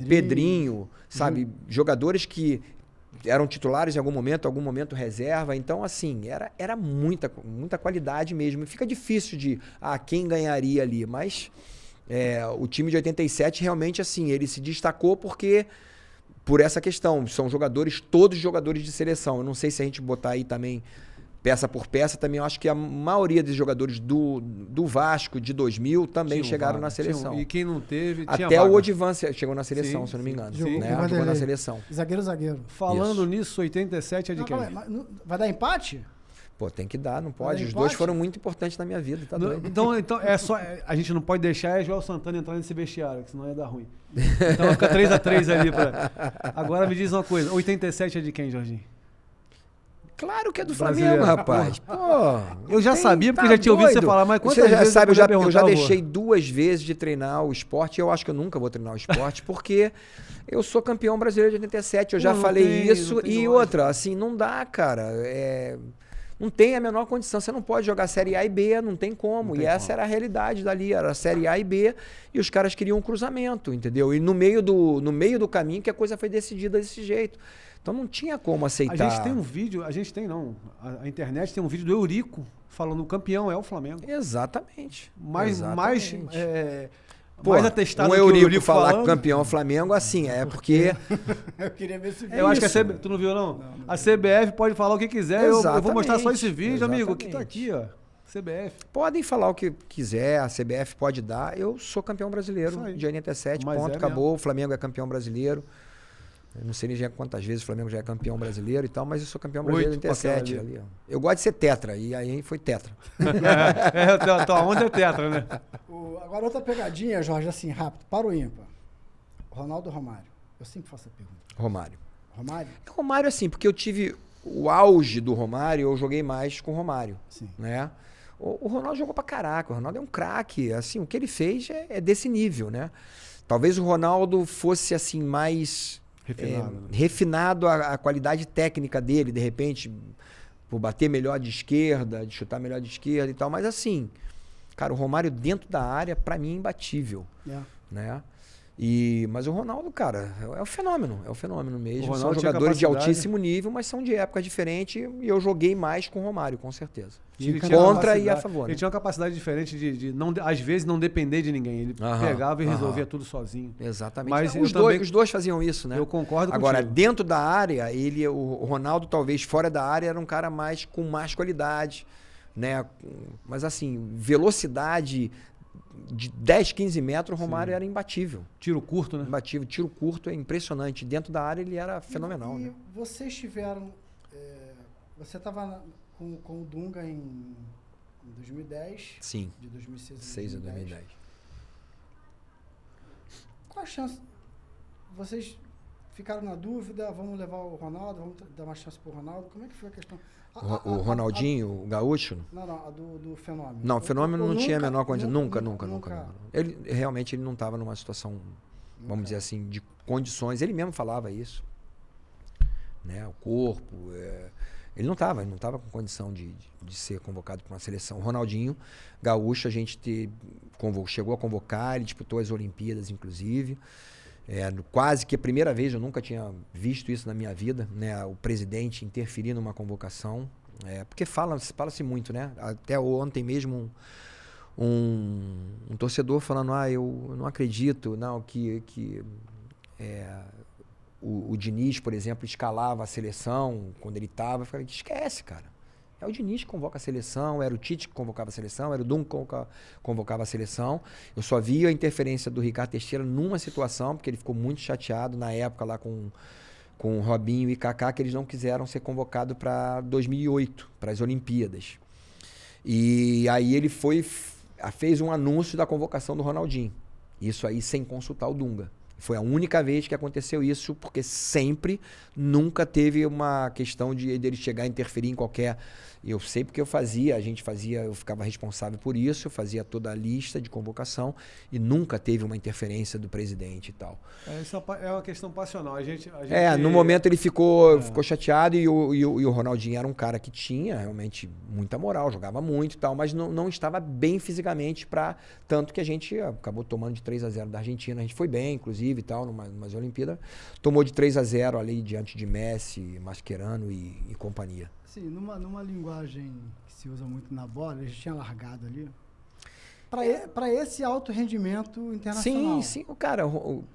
Pedrinho, sabe? Jogadores que eram titulares em algum momento reserva. Então, assim, era muita qualidade mesmo. Fica difícil de, quem ganharia ali, mas... O time de 87 realmente, assim, ele se destacou porque... Por essa questão, são todos jogadores de seleção. Eu não sei se a gente botar aí também, peça por peça, também eu acho que a maioria dos jogadores do Vasco de 2000 também chegaram na seleção. E quem não teve, até tinha o vaga. Odivan chegou na seleção, se eu não me engano. Né? Jogou na seleção. Zagueiro. Falando nisso, 87 é de quem? Vai dar empate? Pô, tem que dar, não pode. Os dois foram muito importantes na minha vida, tá doido? Então a gente não pode deixar Joel Santana entrar nesse vestiário, que senão ia dar ruim. Então fica 3x3 ali. Agora me diz uma coisa, 87 é de quem, Jorginho? Claro que é do Flamengo, rapaz. Pô, eu já sabia, porque já tinha ouvido você falar, mas quantas vezes sabe, eu já deixei 2 vezes de treinar o esporte, e eu acho que eu nunca vou treinar o esporte, porque eu sou campeão brasileiro de 87, eu já falei isso, e outra, assim, não dá, cara, não tem a menor condição, você não pode jogar Série A e B, não tem como, e essa era a realidade dali, era a Série A e B, e os caras queriam um cruzamento, entendeu? E no meio do caminho que a coisa foi decidida desse jeito. Então não tinha como aceitar. A gente tem um vídeo, a internet tem um vídeo do Eurico falando o campeão é o Flamengo. Exatamente. Mais atestado que o Eurico falar que o campeão é o Flamengo, assim, porque... Eu queria ver esse vídeo. Eu acho que a CBF... Tu não viu, não? A CBF pode falar o que quiser, eu vou mostrar só esse vídeo, amigo, que tá aqui, ó. CBF. Podem falar o que quiser, a CBF pode dar. Eu sou campeão brasileiro de 87, ponto, acabou. O Flamengo é campeão brasileiro. Eu não sei nem já quantas vezes o Flamengo já é campeão brasileiro e tal, mas eu sou campeão brasileiro em 87. Ali, ó. Eu gosto de ser tetra, e aí foi tetra. Tua onda é tetra, né? Agora outra pegadinha, Jorge, assim, rápido. Para o ímpar. Ronaldo ou Romário? Eu sempre faço a pergunta. Romário. Romário, assim, porque eu tive o auge do Romário, eu joguei mais com o Romário. Sim. Né? O Ronaldo jogou pra caraca, o Ronaldo é um craque. Assim, o que ele fez é desse nível, né? Talvez o Ronaldo fosse, assim, mais... refinado a qualidade técnica dele, de repente, por bater melhor de esquerda, de chutar melhor de esquerda e tal. Mas assim, cara, o Romário dentro da área, pra mim, é imbatível. Né? Mas o Ronaldo, cara, é um fenômeno mesmo. São jogadores de altíssimo nível, mas são de épocas diferentes e eu joguei mais com o Romário, com certeza. Contra e a favor. Ele tinha uma capacidade diferente de não, às vezes, não depender de ninguém. Ele pegava e resolvia tudo sozinho. Exatamente. Mas os dois faziam isso, né? Eu concordo com Agora, dentro da área, o Ronaldo, talvez fora da área, era um cara com mais qualidade, né? Mas assim, velocidade de 10, 15 metros, o Romário era imbatível. Tiro curto, né? Imbatível. Tiro curto é impressionante. Dentro da área, ele era fenomenal. E né? vocês tiveram... você estava com o Dunga em 2010. Sim. De 2006 a 2010. Qual a chance? Vocês ficaram na dúvida, vamos levar o Ronaldo, vamos dar uma chance pro Ronaldo? Como é que foi a questão? O Ronaldinho, o Gaúcho? Não, a do Fenômeno. Não, o Fenômeno não tinha a menor condição. Nunca. Ele realmente não estava numa situação, vamos dizer assim, de condições. Ele mesmo falava isso. Né? O corpo... Ele não estava com condição de ser convocado para uma seleção. O Ronaldinho Gaúcho, a gente chegou a convocar, ele disputou as Olimpíadas, inclusive. Quase que a primeira vez, eu nunca tinha visto isso na minha vida, né? O presidente interferir numa convocação. Porque fala-se muito, né? Até ontem mesmo um torcedor falando, eu não acredito, não, o Diniz, por exemplo, escalava a seleção quando ele estava. Eu falei, esquece, cara. É o Diniz que convoca a seleção, era o Tite que convocava a seleção, era o Dunga que convocava a seleção. Eu só vi a interferência do Ricardo Teixeira numa situação, porque ele ficou muito chateado na época lá com o Robinho e Kaká, que eles não quiseram ser convocados para 2008, para as Olimpíadas. E aí ele fez um anúncio da convocação do Ronaldinho. Isso aí sem consultar o Dunga. Foi a única vez que aconteceu isso, porque nunca teve uma questão de ele chegar a interferir em qualquer... Eu sei porque eu ficava responsável por isso, eu fazia toda a lista de convocação e nunca teve uma interferência do presidente e tal. Isso é uma questão passional. No momento ele ficou chateado e o Ronaldinho era um cara que tinha realmente muita moral, jogava muito e tal, mas não estava bem fisicamente tanto que a gente acabou tomando de 3-0 da Argentina. A gente foi bem, inclusive, e tal, numas Olimpíadas. Tomou de 3-0 ali diante de Messi, Mascherano e companhia. Sim, numa linguagem que se usa muito na bola, ele já tinha largado ali? para esse alto rendimento internacional. Sim, cara,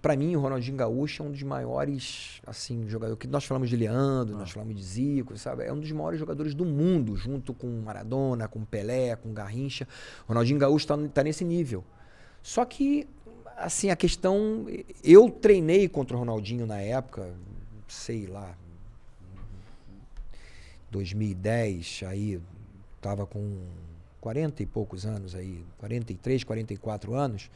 para mim o Ronaldinho Gaúcho é um dos maiores, assim, jogadores, que nós falamos de Leandro, nós falamos de Zico, sabe? É um dos maiores jogadores do mundo, junto com Maradona, com Pelé, com Garrincha. O Ronaldinho Gaúcho tá nesse nível. Só que, assim, a questão, eu treinei contra o Ronaldinho na época, sei lá, 2010, aí tava com 40 e poucos anos aí, 43, 44 anos.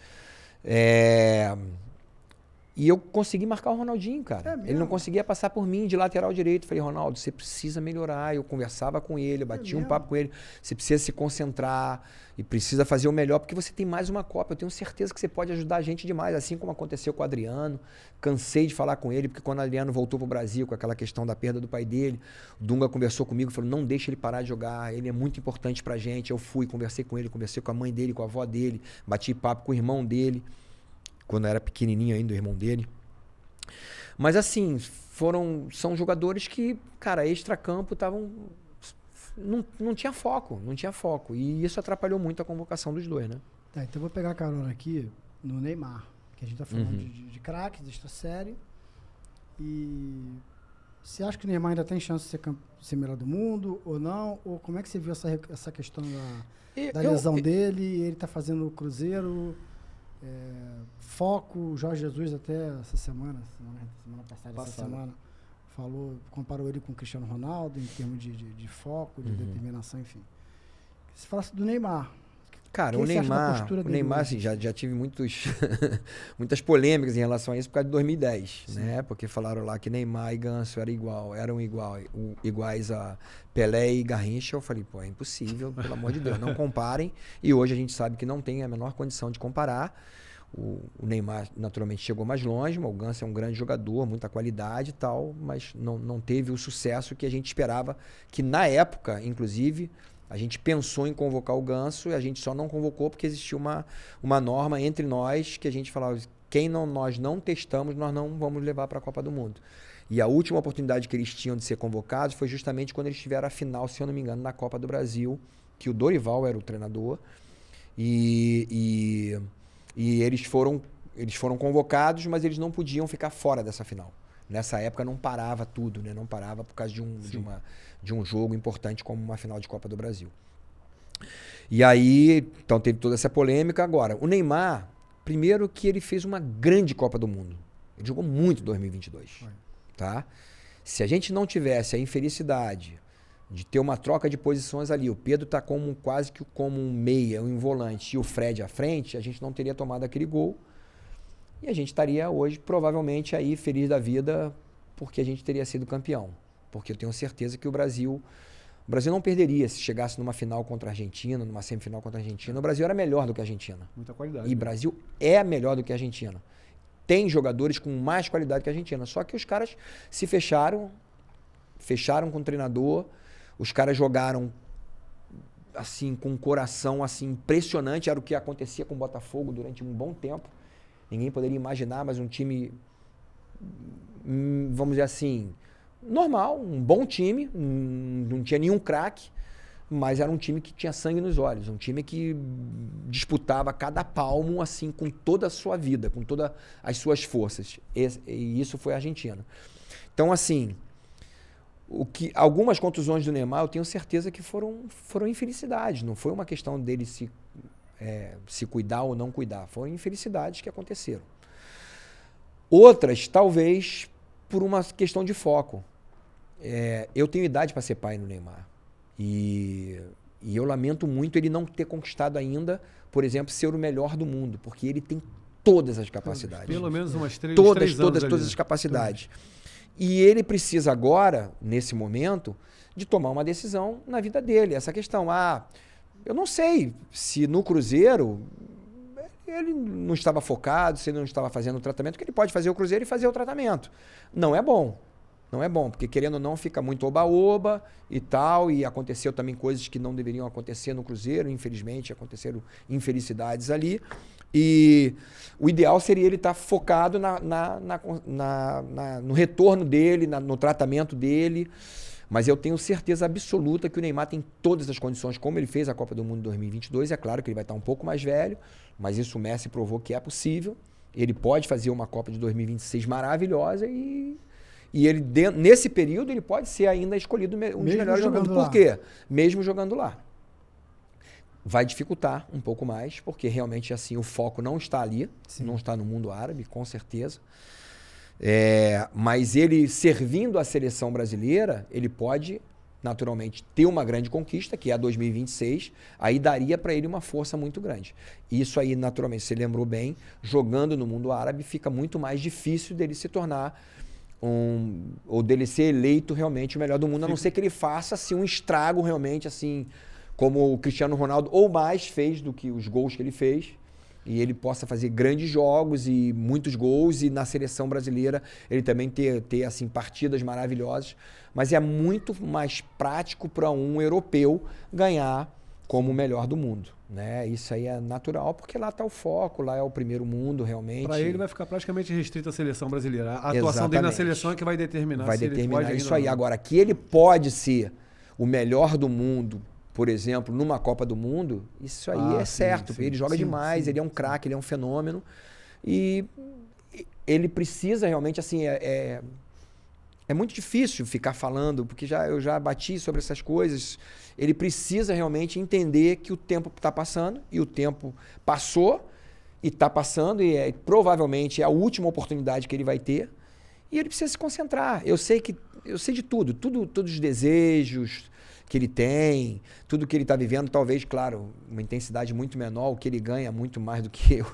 E eu consegui marcar o Ronaldinho, cara. Ele não conseguia passar por mim de lateral direito. Falei, Ronaldo, você precisa melhorar. Eu conversava com ele, eu batia um papo com ele. Você precisa se concentrar e precisa fazer o melhor, porque você tem mais uma Copa. Eu tenho certeza que você pode ajudar a gente demais, assim como aconteceu com o Adriano. Cansei de falar com ele, porque quando o Adriano voltou pro Brasil, com aquela questão da perda do pai dele, o Dunga conversou comigo e falou, não deixa ele parar de jogar, ele é muito importante pra gente. Eu fui, conversei com ele, conversei com a mãe dele, com a avó dele, bati papo com o irmão dele, quando eu era pequenininho ainda, o irmão dele. Mas assim, são jogadores que, cara, extracampo estavam... Não tinha foco. E isso atrapalhou muito a convocação dos dois, né? Tá, então eu vou pegar a carona aqui no Neymar, que a gente tá falando de craques, de extra série. E você acha que o Neymar ainda tem chance de ser melhor do mundo ou não? Ou como é que você viu essa questão da lesão dele? Ele tá fazendo o Cruzeiro... foco, Jorge Jesus até essa semana passada, essa semana, comparou ele com o Cristiano Ronaldo em termos de foco, de determinação, enfim. Se falasse do Neymar. Cara, o Neymar assim, já tive muitas polêmicas em relação a isso por causa de 2010, né? Porque falaram lá que Neymar e Ganso eram iguais a Pelé e Garrincha. Eu falei, pô, é impossível, pelo amor de Deus, não comparem. E hoje a gente sabe que não tem a menor condição de comparar. O Neymar, naturalmente, chegou mais longe, mas o Ganso é um grande jogador, muita qualidade e tal, mas não teve o sucesso que a gente esperava, que na época, inclusive... A gente pensou em convocar o Ganso e a gente só não convocou porque existia uma norma entre nós que a gente falava, nós não testamos, nós não vamos levar para a Copa do Mundo. E a última oportunidade que eles tinham de ser convocados foi justamente quando eles tiveram a final, se eu não me engano, na Copa do Brasil, que o Dorival era o treinador. E eles foram convocados, mas eles não podiam ficar fora dessa final. Nessa época não parava tudo, né? Não parava por causa de um jogo importante como uma final de Copa do Brasil. E aí, então teve toda essa polêmica. Agora, o Neymar, primeiro que ele fez uma grande Copa do Mundo. Ele jogou muito em 2022. Tá? Se a gente não tivesse a infelicidade de ter uma troca de posições ali, o Pedro tá quase que como um meia, um volante, e o Fred à frente, a gente não teria tomado aquele gol. E a gente estaria hoje, provavelmente, aí feliz da vida, porque a gente teria sido campeão. Porque eu tenho certeza que o Brasil não perderia se chegasse numa final contra a Argentina, numa semifinal contra a Argentina. O Brasil era melhor do que a Argentina. Muita qualidade. E o Brasil é melhor do que a Argentina. Tem jogadores com mais qualidade que a Argentina. Só que os caras se fecharam com o treinador. Os caras jogaram assim, com um coração assim, impressionante. Era o que acontecia com o Botafogo durante um bom tempo. Ninguém poderia imaginar, mas um time, vamos dizer assim, normal, um bom time, não tinha nenhum craque, mas era um time que tinha sangue nos olhos, um time que disputava cada palmo assim com toda a sua vida, com todas as suas forças. E isso foi a Argentina. Então, assim, algumas contusões do Neymar, eu tenho certeza que foram infelicidades, não foi uma questão dele se cuidar ou não cuidar. Foram infelicidades que aconteceram. Outras, talvez, por uma questão de foco. Eu tenho idade para ser pai no Neymar. E eu lamento muito ele não ter conquistado ainda, por exemplo, ser o melhor do mundo, porque ele tem todas as capacidades. Pelo menos umas 3 todas as capacidades. E ele precisa agora, nesse momento, de tomar uma decisão na vida dele. Essa questão, eu não sei se no Cruzeiro ele não estava focado, se ele não estava fazendo o tratamento, que ele pode fazer o Cruzeiro e fazer o tratamento. Não é bom, porque querendo ou não fica muito oba-oba e tal, e aconteceu também coisas que não deveriam acontecer no Cruzeiro, infelizmente aconteceram infelicidades ali, e o ideal seria ele estar focado no retorno dele, no tratamento dele, Mas eu tenho certeza absoluta que o Neymar tem todas as condições, como ele fez a Copa do Mundo 2022. É claro que ele vai estar um pouco mais velho, mas isso o Messi provou que é possível. Ele pode fazer uma Copa de 2026 maravilhosa e ele, nesse período, ele pode ser ainda escolhido um dos melhores do mundo. Por quê? Mesmo jogando lá. Vai dificultar um pouco mais, porque realmente assim o foco não está ali, não está no mundo árabe, com certeza. Mas ele servindo a seleção brasileira, ele pode naturalmente ter uma grande conquista, que é a 2026, aí daria para ele uma força muito grande. Isso aí, naturalmente, você lembrou bem, jogando no mundo árabe, fica muito mais difícil dele se tornar ou dele ser eleito realmente o melhor do mundo, a não ser que ele faça assim, um estrago realmente, assim, como o Cristiano Ronaldo, ou mais fez do que os gols que ele fez, e ele possa fazer grandes jogos e muitos gols, e na seleção brasileira ele também ter assim, partidas maravilhosas. Mas é muito mais prático para um europeu ganhar como o melhor do mundo, né? Isso aí é natural, porque lá está o foco, lá é o primeiro mundo realmente. Para ele vai ficar praticamente restrito à seleção brasileira. A atuação dele na seleção é que vai determinar se ele pode isso aí. Agora, que ele pode ser o melhor do mundo, por exemplo, numa Copa do Mundo, isso aí é certo. Sim, ele joga demais, ele é um craque, ele é um fenômeno. E ele precisa realmente, assim, é muito difícil ficar falando, porque eu já bati sobre essas coisas. Ele precisa realmente entender que o tempo está passando, e o tempo passou, e está passando, e provavelmente é a última oportunidade que ele vai ter. E ele precisa se concentrar. Eu sei de tudo, todos os desejos que ele tem, tudo que ele está vivendo, talvez, claro, uma intensidade muito menor, o que ele ganha muito mais do que eu,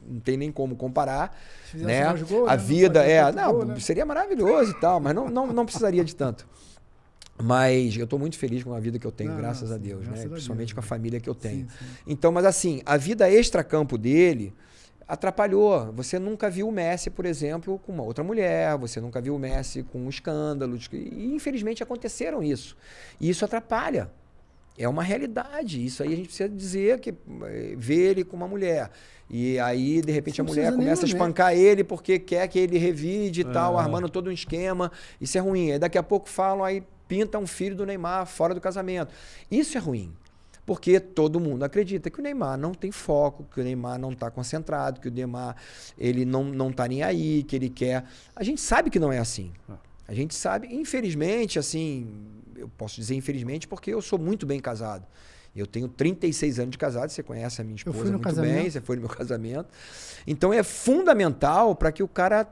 não tem nem como comparar, né? A vida seria maravilhoso e tal, mas não precisaria de tanto. Mas eu estou muito feliz com a vida que eu tenho, graças a Deus, né? Principalmente com a família que eu tenho. Então, mas assim, a vida extracampo dele atrapalhou. Você nunca viu o Messi, por exemplo, com uma outra mulher, você nunca viu o Messi com um escândalo, e infelizmente aconteceram isso. E isso atrapalha. É uma realidade. Isso aí a gente precisa dizer, que ver ele com uma mulher. E aí, de repente, a mulher começa a espancar ele porque quer que ele revide e tal, armando todo um esquema. Isso é ruim. Aí daqui a pouco falam, aí pinta um filho do Neymar fora do casamento. Isso é ruim. Porque todo mundo acredita que o Neymar não tem foco, que o Neymar não está concentrado, que o Neymar ele não está nem aí, que ele quer... A gente sabe que não é assim. A gente sabe, infelizmente, assim, eu posso dizer infelizmente porque eu sou muito bem casado. Eu tenho 36 anos de casado, você conhece a minha esposa muito bem, você foi no meu casamento. Então é fundamental para que o cara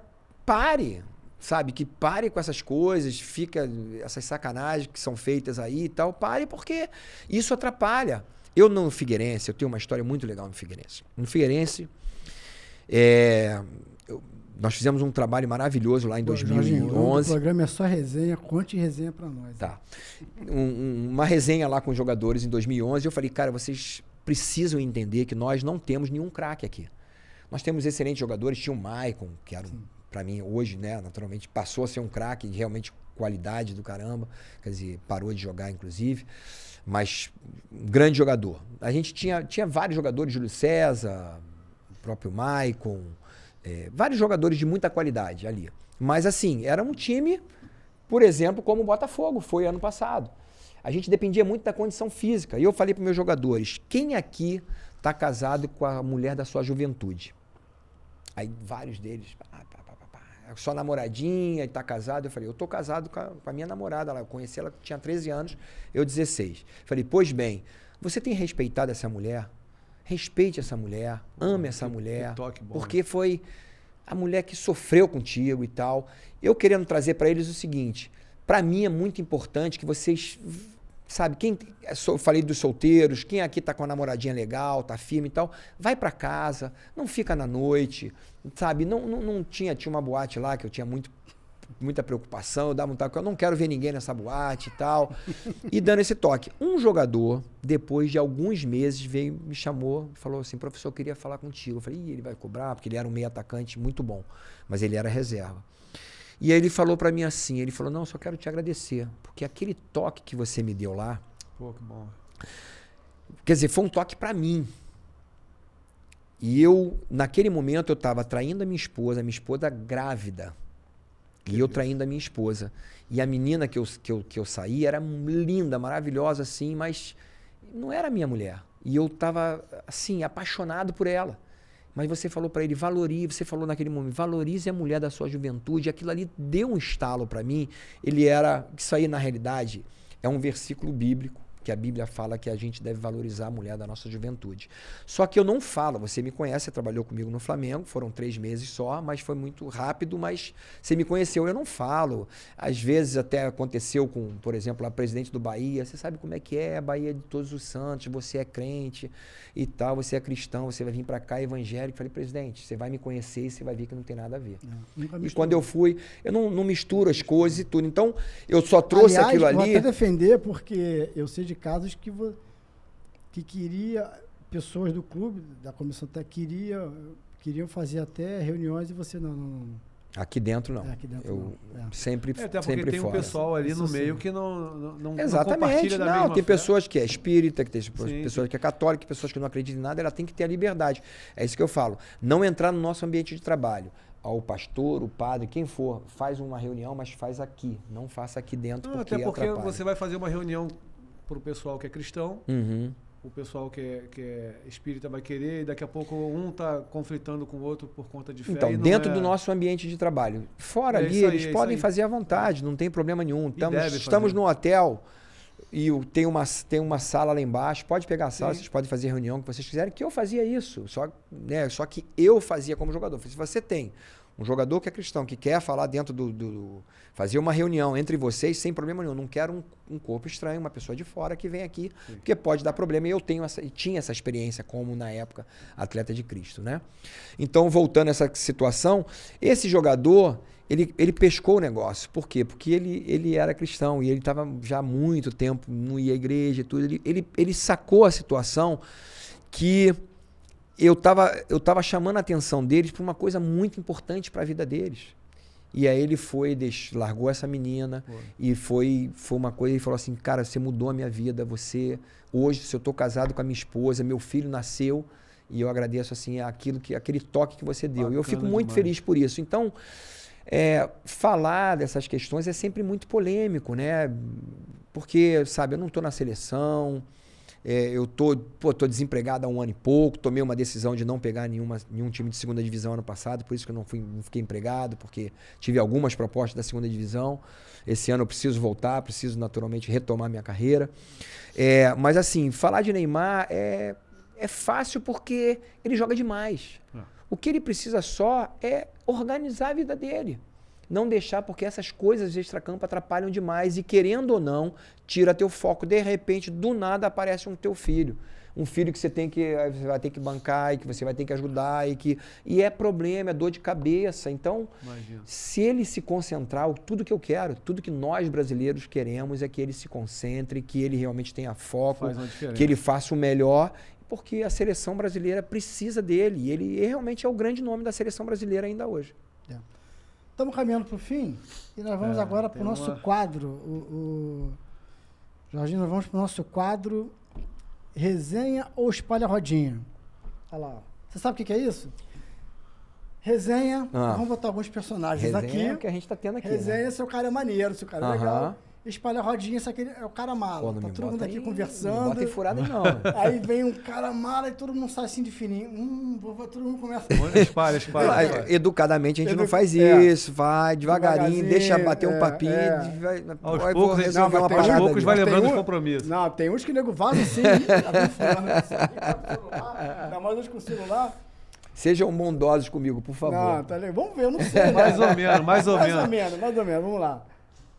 pare, sabe? Que pare com essas coisas, fica essas sacanagens que são feitas aí e tal, pare porque isso atrapalha. Eu no Figueirense, eu tenho uma história muito legal no Figueirense. No Figueirense, nós fizemos um trabalho maravilhoso lá em 2011. O programa é só resenha, conte resenha para nós. Tá. Uma resenha lá com os jogadores em 2011, eu falei, cara, vocês precisam entender que nós não temos nenhum craque aqui. Nós temos excelentes jogadores, tinha o Maicon, que era para mim hoje, né, naturalmente, passou a ser um craque de realmente qualidade do caramba, quer dizer, parou de jogar, inclusive, mas um grande jogador. A gente tinha vários jogadores, Júlio César, o próprio Maicon, vários jogadores de muita qualidade ali. Mas assim, era um time, por exemplo, como o Botafogo foi ano passado. A gente dependia muito da condição física. E eu falei para meus jogadores, quem aqui está casado com a mulher da sua juventude? Aí vários deles, só namoradinha e tá casado. Eu falei, eu tô casado com a minha namorada lá. Eu conheci ela, tinha 13 anos, eu 16. Falei, pois bem, você tem respeitado essa mulher? Respeite essa mulher, ame essa mulher, porque foi a mulher que sofreu contigo e tal. Eu querendo trazer para eles o seguinte, para mim é muito importante que vocês, sabe, eu falei dos solteiros, quem aqui tá com uma namoradinha legal, tá firme e tal, vai para casa, não fica na noite, sabe, não tinha uma boate lá que eu tinha muita preocupação, eu dava um toque, eu não quero ver ninguém nessa boate e tal, e dando esse toque. Um jogador, depois de alguns meses, me chamou, falou assim, professor, eu queria falar contigo. Eu falei, ele vai cobrar, porque ele era um meio atacante muito bom, mas ele era reserva. E aí ele falou pra mim assim, ele falou, não, eu só quero te agradecer, porque aquele toque que você me deu lá, pô, que bom. Quer dizer, foi um toque pra mim. E eu, naquele momento, eu tava traindo a minha esposa grávida. E eu traindo a minha esposa. E a menina que eu saí era linda, maravilhosa, assim, mas não era minha mulher. E eu tava, assim, apaixonado por ela. Mas você falou para ele, valorize, você falou naquele momento, valorize a mulher da sua juventude. Aquilo ali deu um estalo para mim. Isso aí, na realidade, é um versículo bíblico, que a Bíblia fala que a gente deve valorizar a mulher da nossa juventude. Só que eu não falo, você me conhece, você trabalhou comigo no Flamengo, foram 3 meses só, mas foi muito rápido, mas você me conheceu, eu não falo. Às vezes até aconteceu com, por exemplo, a presidente do Bahia, você sabe como é que é a Bahia de Todos os Santos, você é crente e tal, você é cristão, você vai vir para cá evangélico. Falei, presidente, você vai me conhecer e você vai ver que não tem nada a ver. E quando eu fui, eu não misturo as coisas e tudo, então eu só trouxe aquilo ali... Vou até defender, porque eu sei de casos que queria, pessoas do clube, da comissão técnica, queriam fazer até reuniões e você não. Aqui dentro não. Aqui dentro eu não. Sempre fora. Até porque tem um pessoal ali no meio que não Exatamente. compartilha da mesma Tem fé. pessoas que é espírita, que tem pessoas Sim. que é católica, pessoas que não acreditam em nada, ela tem que ter a liberdade. É isso que eu falo. Não entrar no nosso ambiente de trabalho. O pastor, o padre, quem for, faz uma reunião, mas faz aqui. Não faça aqui dentro, porque até porque atrapalha. você vai fazer uma reunião para o pessoal que é cristão, o pessoal que é espírita vai querer, e daqui a pouco um está conflitando com o outro por conta de fé. Então, dentro do nosso ambiente de trabalho. Fora ali, eles podem fazer à vontade, não tem problema nenhum. Estamos num hotel e tem uma sala lá embaixo, pode pegar a sala, vocês podem fazer a reunião que vocês quiserem, que eu fazia isso. Só que eu fazia como jogador. Se você tem um jogador que é cristão, que quer falar dentro fazer uma reunião entre vocês, sem problema nenhum. Não quero um corpo estranho, uma pessoa de fora que vem aqui, porque pode dar problema. E tinha essa experiência como, na época, atleta de Cristo, né? Então, voltando a essa situação, esse jogador, ele pescou o negócio. Por quê? Porque ele era cristão e ele estava já há muito tempo, não ia à igreja e tudo. Ele sacou a situação que... Eu tava chamando a atenção deles para uma coisa muito importante para a vida deles. E aí ele largou essa menina e foi uma coisa, ele falou assim, cara, você mudou a minha vida, hoje, se eu tô casado com a minha esposa, meu filho nasceu, e eu agradeço assim aquele toque que você deu. E eu fico muito feliz por isso. Então, falar dessas questões é sempre muito polêmico, né? Porque, sabe, eu não tô na seleção... eu tô desempregado há 1 ano e pouco, tomei uma decisão de não pegar nenhum time de segunda divisão ano passado, por isso que eu não fiquei empregado, porque tive algumas propostas da segunda divisão. Esse ano eu preciso voltar, preciso naturalmente retomar minha carreira. Mas assim, falar de Neymar é fácil porque ele joga demais. O que ele precisa só é organizar a vida dele. Não deixar, porque essas coisas de extracampo atrapalham demais e, querendo ou não, tira teu foco. De repente, do nada, aparece teu filho. Um filho que você vai ter que bancar e que você vai ter que ajudar. E é problema, é dor de cabeça. Então, se ele se concentrar, tudo que eu quero, tudo que nós brasileiros queremos é que ele se concentre, que ele realmente tenha foco, que ele faça o melhor, porque a seleção brasileira precisa dele. E ele realmente é o grande nome da seleção brasileira ainda hoje. Estamos caminhando para o fim e nós vamos agora para o nosso quadro. Jorginho, nós vamos para o nosso quadro Resenha ou Espalha Rodinha. Olha lá. Você sabe o que é isso? Resenha. Vamos botar alguns personagens resenha aqui. É o que a gente está tendo aqui. Resenha, né? se o cara é maneiro, se o cara é legal. Espalha rodinha, isso aqui é o cara mala. Tá todo mundo aqui conversando. Não bota em furada não. Aí vem um cara mala e todo mundo sai assim de fininho. Todo mundo começa... Espalha. Educadamente a gente não faz isso. Vai devagarinho, deixa bater um papinho. Aos poucos vai lembrando os compromissos. Não, tem uns que o nego vaza assim, ainda mais hoje com o celular. Sejam bondosos comigo, por favor. Não, tá legal. Vamos ver, eu não sei. Mais ou menos. Mais ou menos, vamos lá.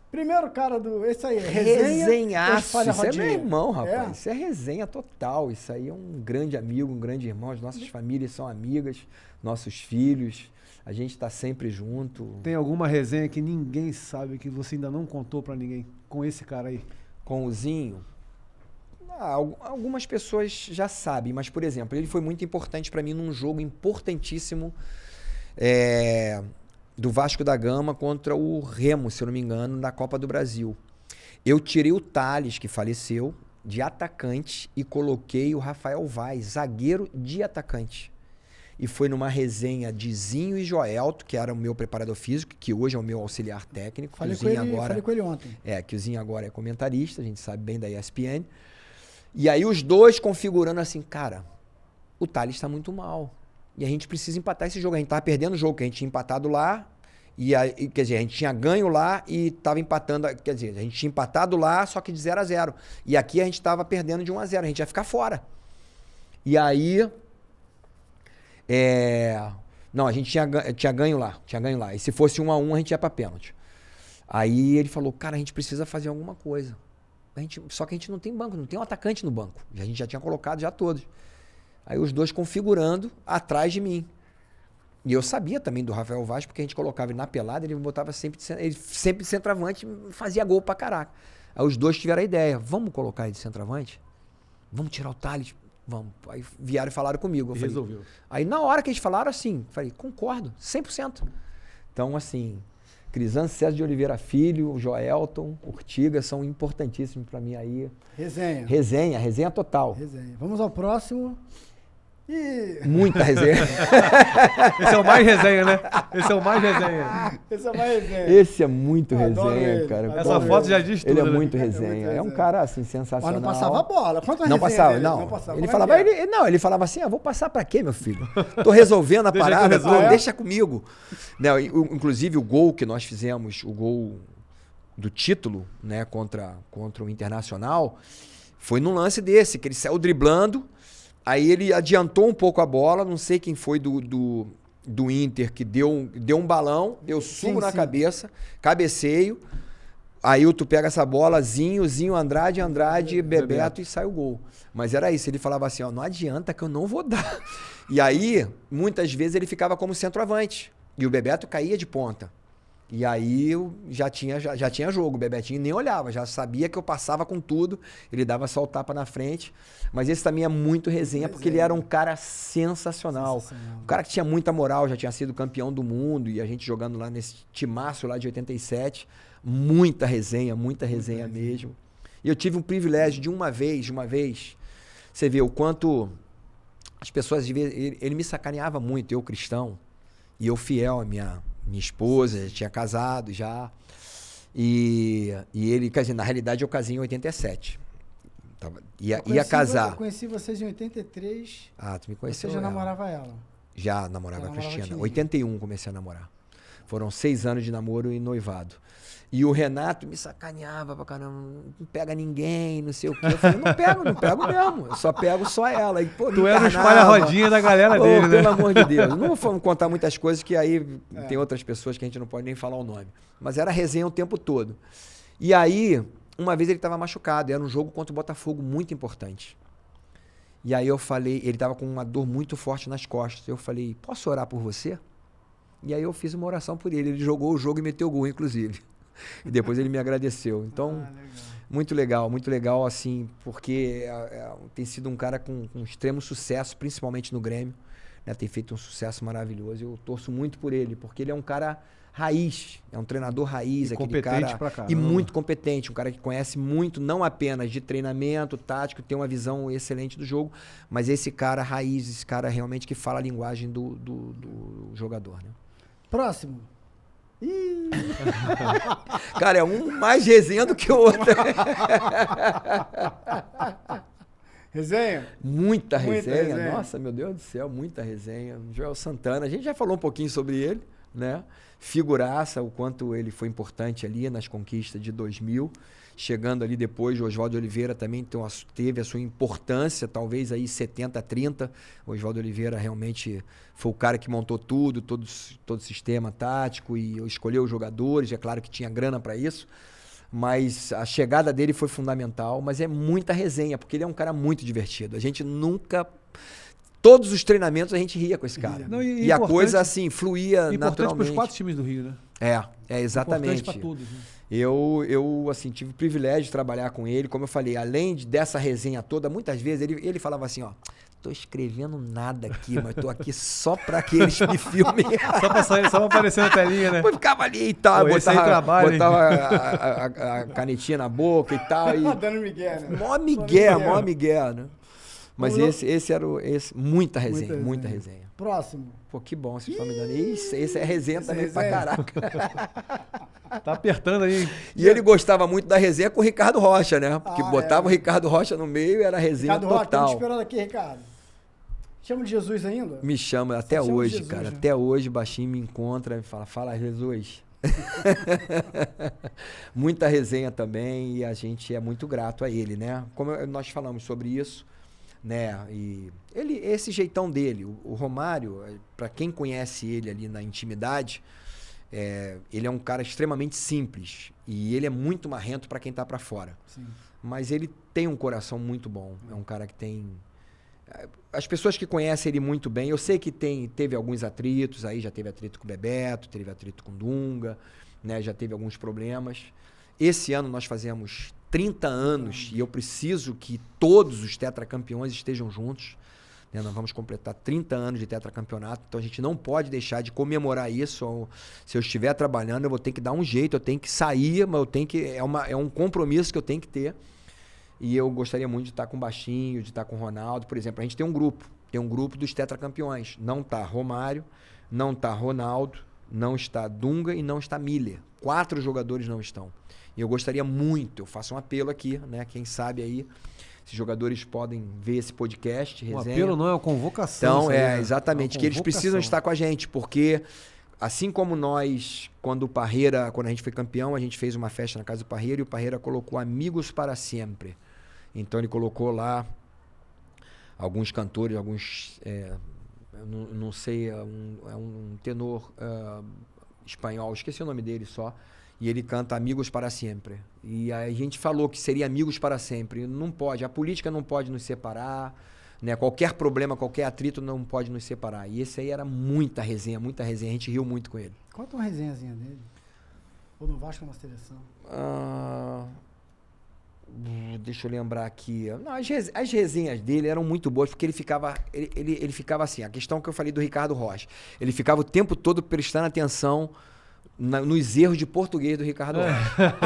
Primeiro cara esse aí, resenhaço. Isso é meu irmão, rapaz. Isso é resenha total. Isso aí é um grande amigo, um grande irmão. As nossas famílias são amigas, nossos filhos. A gente está sempre junto. Tem alguma resenha que ninguém sabe, que você ainda não contou para ninguém, com esse cara aí? Com o Zinho? Algumas pessoas já sabem, mas, por exemplo, ele foi muito importante para mim num jogo importantíssimo do Vasco da Gama contra o Remo, se eu não me engano, na Copa do Brasil. Eu tirei o Thales, que faleceu, de atacante e coloquei o Rafael Vaz, zagueiro de atacante. e foi numa resenha de Zinho e Joelto, que era o meu preparador físico, que hoje é o meu auxiliar técnico. Falei com ele ontem. Que o Zinho agora é comentarista, a gente sabe bem da ESPN. E aí os dois configurando assim, cara, o Thales está muito mal. E a gente precisa empatar esse jogo. A gente tava perdendo o jogo, que a gente tinha empatado lá. Quer dizer, a gente tinha ganho lá e tava empatando. Quer dizer, a gente tinha empatado lá, só que de 0-0. E aqui a gente tava perdendo de 1-0. A gente ia ficar fora. E aí... Não, a gente tinha ganho lá. E se fosse 1-1, a gente ia pra pênalti. Aí ele falou, cara, a gente precisa fazer alguma coisa. Só que a gente não tem banco, não tem um atacante no banco. A gente já tinha colocado já todos. Aí os dois configurando atrás de mim. E eu sabia também do Rafael Vaz, porque a gente colocava ele na pelada, ele botava sempre centroavante, fazia gol pra caraca. Aí os dois tiveram a ideia, vamos colocar ele de centroavante? Vamos tirar o Thales? Vamos. Aí vieram e falaram comigo. Eu falei, resolveu. Aí na hora que eles falaram assim, falei, concordo, 100%. Então assim, Crisan César de Oliveira Filho, o Joelton, Urtiga são importantíssimos pra mim aí. Resenha total. Resenha. Vamos ao próximo. Muita resenha. Esse é o mais resenha, né? Esse é muito resenha, cara. Essa foto já diz tudo. Ele é muito resenha. É um cara, assim, sensacional. Mas não passava a bola. Quanto não passava, não. Ele falava, ele falava assim, vou passar pra quê, meu filho? Tô resolvendo a parada, deixa comigo. Não, inclusive o gol que nós fizemos, o gol do título, né, contra o Internacional, foi num lance desse, que ele saiu driblando. Aí ele adiantou um pouco a bola, não sei quem foi do Inter que deu um balão, eu subo na cabeça, cabeceio, aí tu pega essa bola, Zinho, Andrade, Bebeto e sai o gol. Mas era isso, ele falava assim, não adianta que eu não vou dar. E aí, muitas vezes ele ficava como centroavante e o Bebeto caía de ponta. E aí eu já tinha jogo, o Bebetinho nem olhava, já sabia que eu passava com tudo, ele dava só o tapa na frente. Mas esse também é muito resenha, porque ele era um cara sensacional. Um cara que tinha muita moral, já tinha sido campeão do mundo, e a gente jogando lá nesse timaço lá de 87. Muita resenha mesmo. E eu tive um privilégio de uma vez, você vê o quanto as pessoas... Ele me sacaneava muito, eu cristão, e eu fiel à minha esposa, tinha casado já. E ele, quer dizer, na realidade eu casei em 87. Ia casar. Eu conheci vocês em 83. Tu me conheceu. Você já namorava ela? Já namorava a Cristina. 81 comecei a namorar. Foram 6 anos de namoro e noivado. E o Renato me sacaneava pra caramba, não pega ninguém, não sei o quê. Eu falei, não pego mesmo. Eu só pego só ela. E, pô, tu era o espalha-rodinha da galera dele, né? Pelo amor de Deus. Não vamos contar muitas coisas que aí tem outras pessoas que a gente não pode nem falar o nome. Mas era resenha o tempo todo. E aí, uma vez ele estava machucado. Era um jogo contra o Botafogo muito importante. E aí eu falei, ele estava com uma dor muito forte nas costas. Eu falei, posso orar por você? E aí eu fiz uma oração por ele. Ele jogou o jogo e meteu o gol, inclusive. E depois ele me agradeceu. Então, muito legal, assim, porque tem sido um cara com extremo sucesso, principalmente no Grêmio, né? Tem feito um sucesso maravilhoso. Eu torço muito por ele, porque ele é um cara raiz, é um treinador raiz, aquele cara e muito competente, um cara que conhece muito, não apenas de treinamento tático, tem uma visão excelente do jogo, mas esse cara raiz, esse cara realmente que fala a linguagem do jogador, né? Próximo. Cara, é um mais resenha do que o outro. Resenha? Muita resenha. Nossa, meu Deus do céu, muita resenha. Joel Santana, a gente já falou um pouquinho sobre ele, né? Figuraça, o quanto ele foi importante ali nas conquistas de 2000. Chegando ali depois, o Oswaldo Oliveira também teve a sua importância, talvez aí 70-30. O Oswaldo Oliveira realmente foi o cara que montou tudo, todo o sistema tático e escolheu os jogadores. É claro que tinha grana para isso, mas a chegada dele foi fundamental. Mas é muita resenha, porque ele é um cara muito divertido. A gente nunca... Todos os treinamentos a gente ria com esse cara. Não, e a coisa, assim, fluía naturalmente. Importante para os 4 times do Rio, né? É exatamente. Importante para todos, né? Eu assim, tive o privilégio de trabalhar com ele. Como eu falei, além dessa resenha toda, muitas vezes ele falava assim, tô escrevendo nada aqui, mas tô aqui só para que eles me filmem. só pra aparecer na telinha, né? Eu ficava ali e tal, botava a canetinha na boca e tal. E... Dando migué, né? Mó migué, né? Mas esse era muita resenha, muita resenha. Próximo. Pô, que bom vocês estão me dando. Esse é resenha também pra caraca. Tá apertando aí. E ele gostava muito da resenha com o Ricardo Rocha, né? Porque botava o Ricardo Rocha no meio e era resenha Ricardo Rocha, total. estamos esperando aqui, Ricardo. Chama de Jesus ainda? Me chama até hoje, Jesus, cara. né? Até hoje, baixinho me encontra e fala, Jesus. Muita resenha também e a gente é muito grato a ele, né? Como nós falamos sobre isso, né? E esse jeitão dele, o Romário, para quem conhece ele ali na intimidade, ele é um cara extremamente simples e ele é muito marrento para quem tá para fora. Sim. Mas ele tem um coração muito bom. É um cara que tem... As pessoas que conhecem ele muito bem, eu sei que teve alguns atritos, aí já teve atrito com o Bebeto, teve atrito com o Dunga, né? Já teve alguns problemas. Esse ano nós fazemos 30 anos e eu preciso que todos os tetracampeões estejam juntos. Né? Nós vamos completar 30 anos de tetracampeonato, então a gente não pode deixar de comemorar isso. Se eu estiver trabalhando, eu vou ter que dar um jeito, eu tenho que sair, mas eu tenho que é um compromisso que eu tenho que ter. E eu gostaria muito de estar com o Baixinho, de estar com o Ronaldo. Por exemplo, a gente tem um grupo dos tetracampeões. Não está Romário, não está Ronaldo, não está Dunga e não está Miller. 4 jogadores não estão. E eu gostaria muito, eu faço um apelo aqui, né? Quem sabe aí, esses jogadores podem ver esse podcast, resenha. O apelo não é uma convocação. Então, aí, né? exatamente, que eles precisam estar com a gente, porque assim como nós, quando a gente foi campeão, a gente fez uma festa na casa do Parreira e o Parreira colocou Amigos para Sempre. Então ele colocou lá alguns cantores, não sei, um tenor espanhol, esqueci o nome dele só, e ele canta Amigos para Sempre. E a gente falou que seria Amigos para Sempre. Não pode, a política não pode nos separar, né? Qualquer problema, qualquer atrito não pode nos separar. E esse aí era muita resenha, a gente riu muito com ele. Conta uma resenhazinha dele. Ou no Vasco ou na seleção? Deixa eu lembrar aqui. Não, as resenhas dele eram muito boas, porque ele ficava assim, a questão que eu falei do Ricardo Rocha, ele ficava o tempo todo prestando atenção nos erros de português do Ricardo Rocha.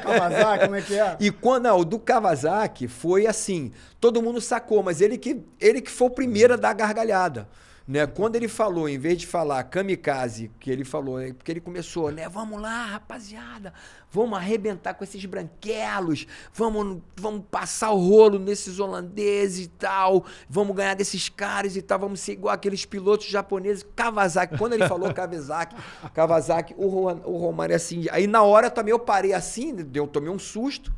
Kawasaki, como é que é? E o do Kawasaki foi assim, todo mundo sacou, mas ele que foi o primeiro a dar a gargalhada. Né? Quando ele falou, em vez de falar kamikaze, que ele falou, porque ele começou, né? Vamos lá, rapaziada, vamos arrebentar com esses branquelos, vamos passar o rolo nesses holandeses e tal, vamos ganhar desses caras e tal, vamos ser igual aqueles pilotos japoneses. Kawasaki, quando ele falou Kawasaki, o Romário assim, aí na hora também eu parei assim, eu tomei um susto,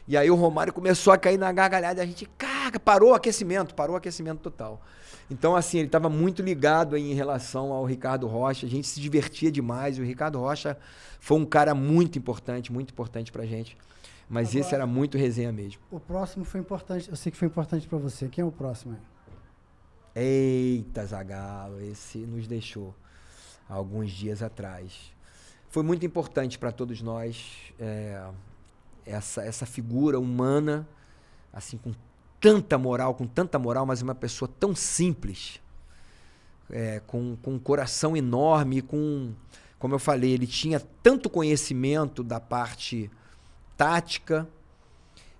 e aí o Romário começou a cair na gargalhada, a gente, parou o aquecimento total. Então, assim, ele estava muito ligado aí em relação ao Ricardo Rocha, a gente se divertia demais, o Ricardo Rocha foi um cara muito importante pra gente, mas agora, esse era muito resenha mesmo. O próximo foi importante, eu sei que foi importante para você, quem é o próximo aí? Eita, Zagallo, esse nos deixou há alguns dias atrás. Foi muito importante para todos nós, essa figura humana, assim, com tanta moral, mas uma pessoa tão simples, com um coração enorme, como eu falei, ele tinha tanto conhecimento da parte tática,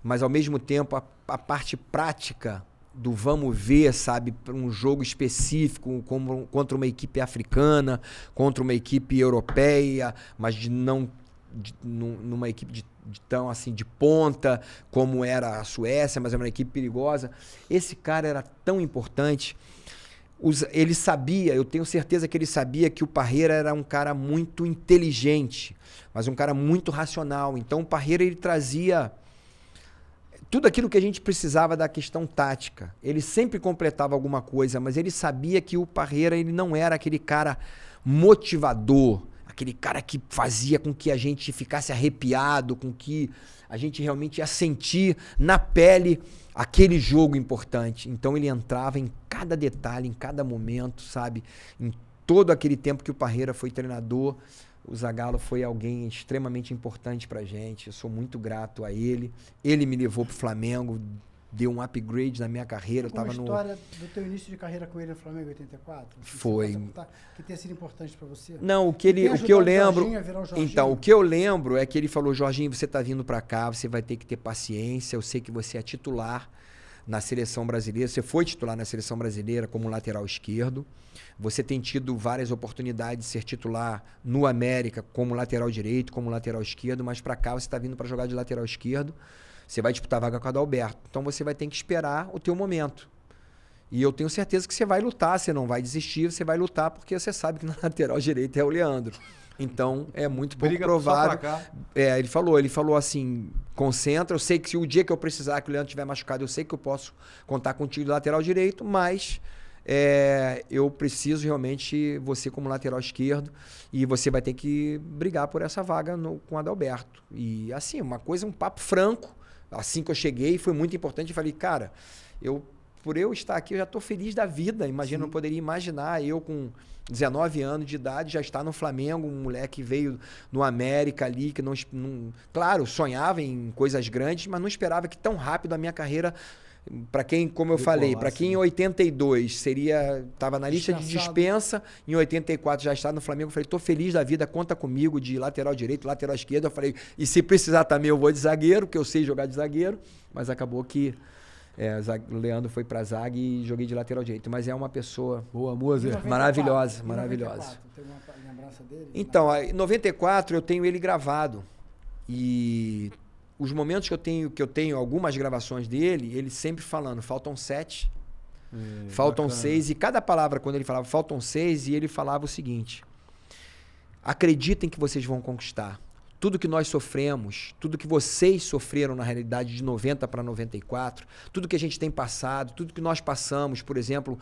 mas ao mesmo tempo a parte prática do vamos ver, sabe, para um jogo específico, contra uma equipe africana, contra uma equipe europeia, mas numa equipe de tão assim de ponta como era a Suécia, mas era uma equipe perigosa. Esse cara era tão importante. Ele sabia, eu tenho certeza que ele sabia que o Parreira era um cara muito inteligente, mas um cara muito racional. Então o Parreira, ele trazia tudo aquilo que a gente precisava da questão tática. Ele sempre completava alguma coisa, mas ele sabia que o Parreira, ele não era aquele cara motivador, aquele cara que fazia com que a gente ficasse arrepiado, com que a gente realmente ia sentir na pele aquele jogo importante. Então ele entrava em cada detalhe, em cada momento, sabe? Em todo aquele tempo que o Parreira foi treinador, o Zagallo foi alguém extremamente importante pra gente. Eu sou muito grato a ele. Ele me levou pro Flamengo, deu um upgrade na minha carreira. Uma história do teu início de carreira com ele no Flamengo em 84? Foi. Que tenha sido importante para você? Não, o que eu lembro... Então, o que eu lembro é que ele falou, Jorginho, você tá vindo para cá, você vai ter que ter paciência, eu sei que você é titular, na seleção brasileira, você foi titular na seleção brasileira como lateral esquerdo, você tem tido várias oportunidades de ser titular no América como lateral direito, como lateral esquerdo, mas para cá você está vindo para jogar de lateral esquerdo, você vai disputar a vaga com o Adalberto, então você vai ter que esperar o teu momento. E eu tenho certeza que você vai lutar, você não vai desistir, você vai lutar porque você sabe que na lateral direita é o Leandro. Então, é muito pouco provável. Ele falou assim, concentra, eu sei que se o dia que eu precisar que o Leandro estiver machucado, eu sei que eu posso contar contigo de lateral direito, mas eu preciso realmente você como lateral esquerdo e você vai ter que brigar por essa vaga com o Adalberto. E assim, um papo franco, assim que eu cheguei, foi muito importante, eu falei, cara, por eu estar aqui, eu já estou feliz da vida. Imagina, eu poderia imaginar eu com 19 anos de idade já estar no Flamengo, um moleque que veio no América ali, que não claro, sonhava em coisas grandes, mas não esperava que tão rápido a minha carreira, para quem, como eu falei, para quem em 82 estava na lista de dispensa, em 84 já está no Flamengo, eu falei, estou feliz da vida, conta comigo de lateral direito, lateral esquerdo, eu falei, e se precisar também eu vou de zagueiro, porque eu sei jogar de zagueiro, mas acabou que o Leandro foi pra zaga e joguei de lateral direito. Mas é uma pessoa boa, Moser. Maravilhosa. 94, tem uma lembrança dele? Então, em 94 eu tenho ele gravado. E os momentos que eu tenho algumas gravações dele, ele sempre falando, faltam 7, faltam bacana. 6. E cada palavra, quando ele falava faltam 6, e ele falava o seguinte: acreditem que vocês vão conquistar. Tudo que nós sofremos, tudo que vocês sofreram na realidade de 90 para 94, tudo que a gente tem passado, tudo que nós passamos, por exemplo,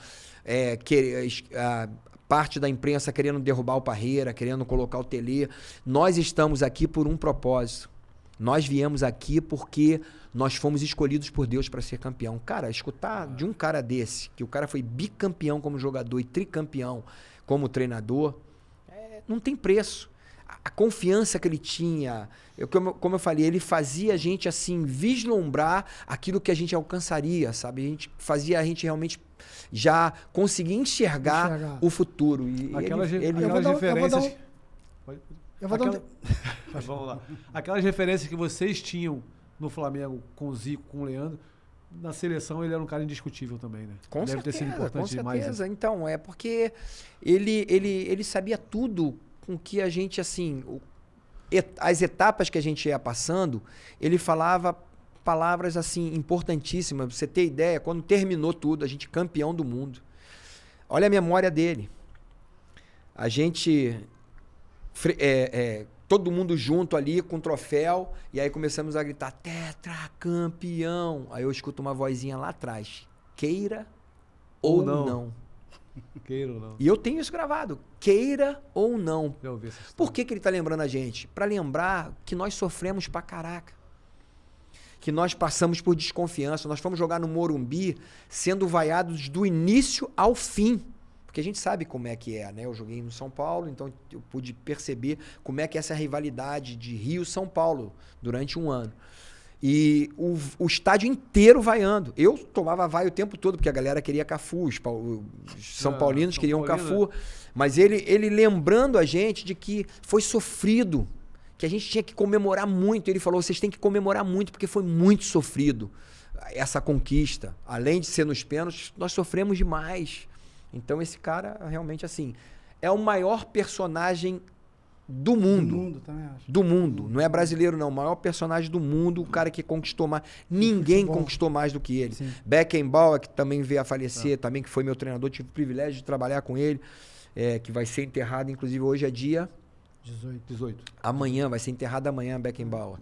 a parte da imprensa querendo derrubar o Parreira, querendo colocar o Tele, nós estamos aqui por um propósito. Nós viemos aqui porque nós fomos escolhidos por Deus para ser campeão. Cara, escutar de um cara desse, que o cara foi bicampeão como jogador e tricampeão como treinador, não tem preço. A confiança que ele tinha, como eu falei, ele fazia a gente assim vislumbrar aquilo que a gente alcançaria, sabe? Fazia a gente realmente já conseguir enxergar o futuro. E aquelas referências. Vamos lá. Aquelas referências que vocês tinham no Flamengo com o Zico, com o Leandro, na seleção ele era um cara indiscutível também, né? Deve ter sido importante demais. Com certeza. Então, porque ele sabia tudo com que a gente, assim, as etapas que a gente ia passando, ele falava palavras, assim, importantíssimas. Pra você ter ideia, quando terminou tudo, a gente campeão do mundo. Olha a memória dele. A gente, todo mundo junto ali com o troféu, e aí começamos a gritar, tetracampeão. Aí eu escuto uma vozinha lá atrás, queira ou não. Queira ou não. E eu tenho isso gravado. Queira ou não. Por que ele está lembrando a gente? Para lembrar que nós sofremos pra caraca. Que nós passamos por desconfiança. Nós fomos jogar no Morumbi sendo vaiados do início ao fim. Porque a gente sabe como é que é, né? Eu joguei no São Paulo, então eu pude perceber como é que é essa rivalidade de Rio-São Paulo durante um ano. E o estádio inteiro vaiando. Eu tomava vaia o tempo todo, porque a galera queria Cafu, os São Paulinos queriam Cafu. Mas ele lembrando a gente de que foi sofrido, que a gente tinha que comemorar muito. Ele falou, vocês têm que comemorar muito, porque foi muito sofrido essa conquista. Além de ser nos pênaltis, nós sofremos demais. Então esse cara, realmente, assim, é o maior personagem do mundo. Do mundo, também acho. Do mundo. Não é brasileiro, não. O maior personagem do mundo, o cara que conquistou mais. Ninguém conquistou mais do que ele. Sim. Beckenbauer, que também veio a falecer, também que foi meu treinador, tive o privilégio de trabalhar com ele, que vai ser enterrado, inclusive hoje é dia 18. Amanhã, vai ser enterrado amanhã, Beckenbauer.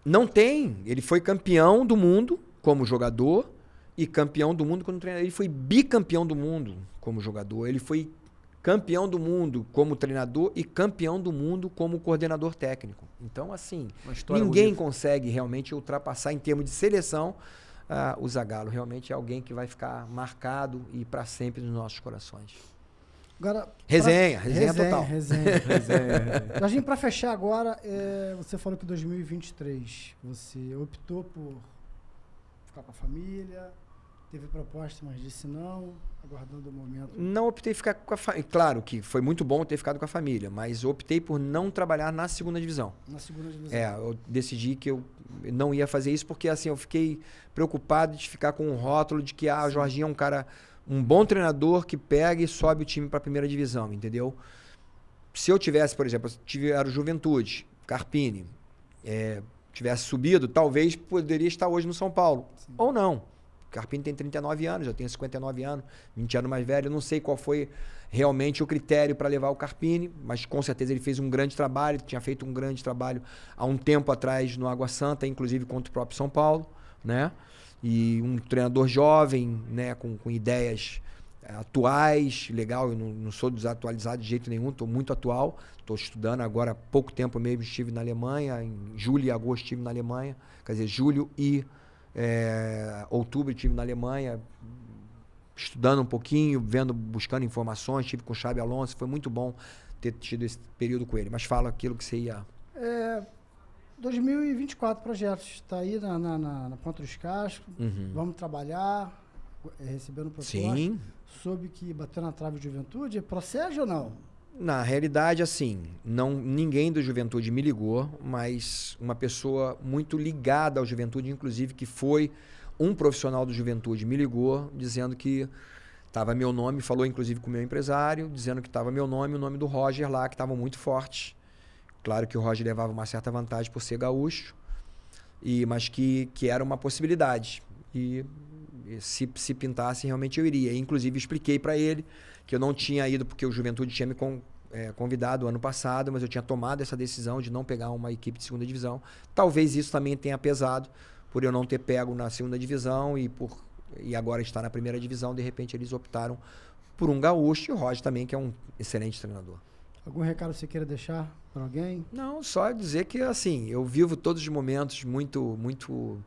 Não tem. Ele foi campeão do mundo como jogador e campeão do mundo como treinador. Ele foi bicampeão do mundo como jogador. Ele foi campeão do mundo como treinador e campeão do mundo como coordenador técnico. Então, assim, ninguém consegue realmente ultrapassar em termos de seleção o Zagallo. Realmente é alguém que vai ficar marcado e para sempre nos nossos corações. Agora, resenha total. Resenha. A gente, para fechar agora, você falou que 2023 você optou por ficar com a família, Teve proposta, mas disse não, aguardando o momento. Não optei ficar com a família. Claro que foi muito bom ter ficado com a família, mas optei por não trabalhar na segunda divisão. Na segunda divisão. Eu decidi que eu não ia fazer isso porque assim eu fiquei preocupado de ficar com um rótulo de que o Jorginho é um cara, um bom treinador que pega e sobe o time para a primeira divisão, entendeu? Se eu tivesse, por exemplo, era o Juventude, Carpini, tivesse subido, talvez poderia estar hoje no São Paulo. Sim. Ou não. Carpini tem 39 anos, eu tenho 59 anos, 20 anos mais velho. Eu não sei qual foi realmente o critério para levar o Carpini, mas com certeza ele fez um grande trabalho, tinha feito um grande trabalho há um tempo atrás no Água Santa, inclusive contra o próprio São Paulo, né? E um treinador jovem, né, com ideias atuais, legal. Eu não sou desatualizado de jeito nenhum, estou muito atual, estou estudando agora há pouco tempo mesmo, estive na Alemanha, em julho e agosto estive na Alemanha, quer dizer, julho e outubro estive na Alemanha, estudando um pouquinho, buscando informações, estive com o Xabi Alonso, foi muito bom ter tido esse período com ele, mas fala aquilo que você ia... 2024 projetos, está aí na ponta dos cascos, vamos trabalhar, recebendo proposta. Sim. Soube que bateu na trave de Juventude, procede ou não? Na realidade, assim, ninguém do Juventude me ligou, mas uma pessoa muito ligada ao Juventude, inclusive que foi um profissional do Juventude, me ligou dizendo que estava meu nome, falou inclusive com o meu empresário, dizendo que estava meu nome e o nome do Roger lá, que estavam muito fortes. Claro que o Roger levava uma certa vantagem por ser gaúcho, mas que era uma possibilidade. E se pintasse, realmente eu iria. Inclusive, expliquei para ele que eu não tinha ido porque o Juventude tinha me convidado ano passado, mas eu tinha tomado essa decisão de não pegar uma equipe de segunda divisão. Talvez isso também tenha pesado por eu não ter pego na segunda divisão e agora estar na primeira divisão. De repente, eles optaram por um gaúcho e o Roger também, que é um excelente treinador. Algum recado você queira deixar para alguém? Não, só dizer que assim, eu vivo todos os momentos muito, muito,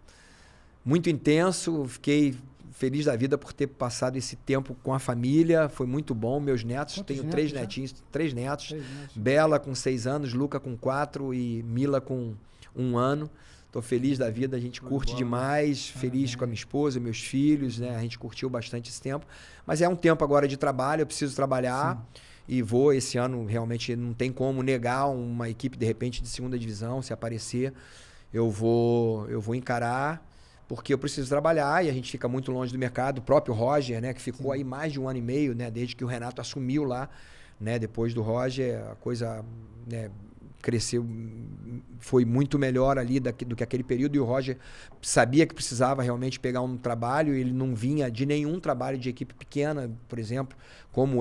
muito intenso. Fiquei feliz da vida por ter passado esse tempo com a família. Foi muito bom. Meus netos, tenho três netinhos, três netos. Bela com 6 anos, Luca com 4 e Mila com 1 ano. Estou feliz da vida, a gente curte demais, feliz com a minha esposa, meus filhos, né? A gente curtiu bastante esse tempo. Mas é um tempo agora de trabalho, eu preciso trabalhar. Sim. E esse ano realmente não tem como negar uma equipe de repente de segunda divisão, se aparecer, eu vou encarar, porque eu preciso trabalhar e a gente fica muito longe do mercado. O próprio Roger, né, que ficou aí mais de 1 ano e meio, né, desde que o Renato assumiu lá, né, depois do Roger, a coisa, né, cresceu, foi muito melhor ali do que aquele período, e o Roger sabia que precisava realmente pegar um trabalho, ele não vinha de nenhum trabalho de equipe pequena, por exemplo, como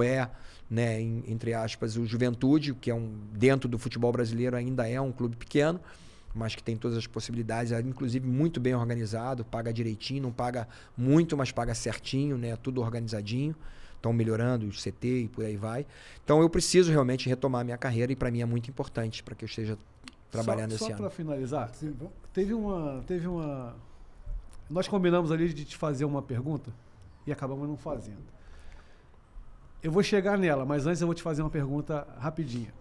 né, entre aspas, o Juventude, que dentro do futebol brasileiro ainda é um clube pequeno, mas que tem todas as possibilidades, inclusive muito bem organizado, paga direitinho, não paga muito, mas paga certinho, né, tudo organizadinho. Estão melhorando o CT e por aí vai. Então eu preciso realmente retomar a minha carreira e para mim é muito importante para que eu esteja trabalhando esse ano. Só para finalizar, teve uma... Nós combinamos ali de te fazer uma pergunta e acabamos não fazendo. Eu vou chegar nela, mas antes eu vou te fazer uma pergunta rapidinha.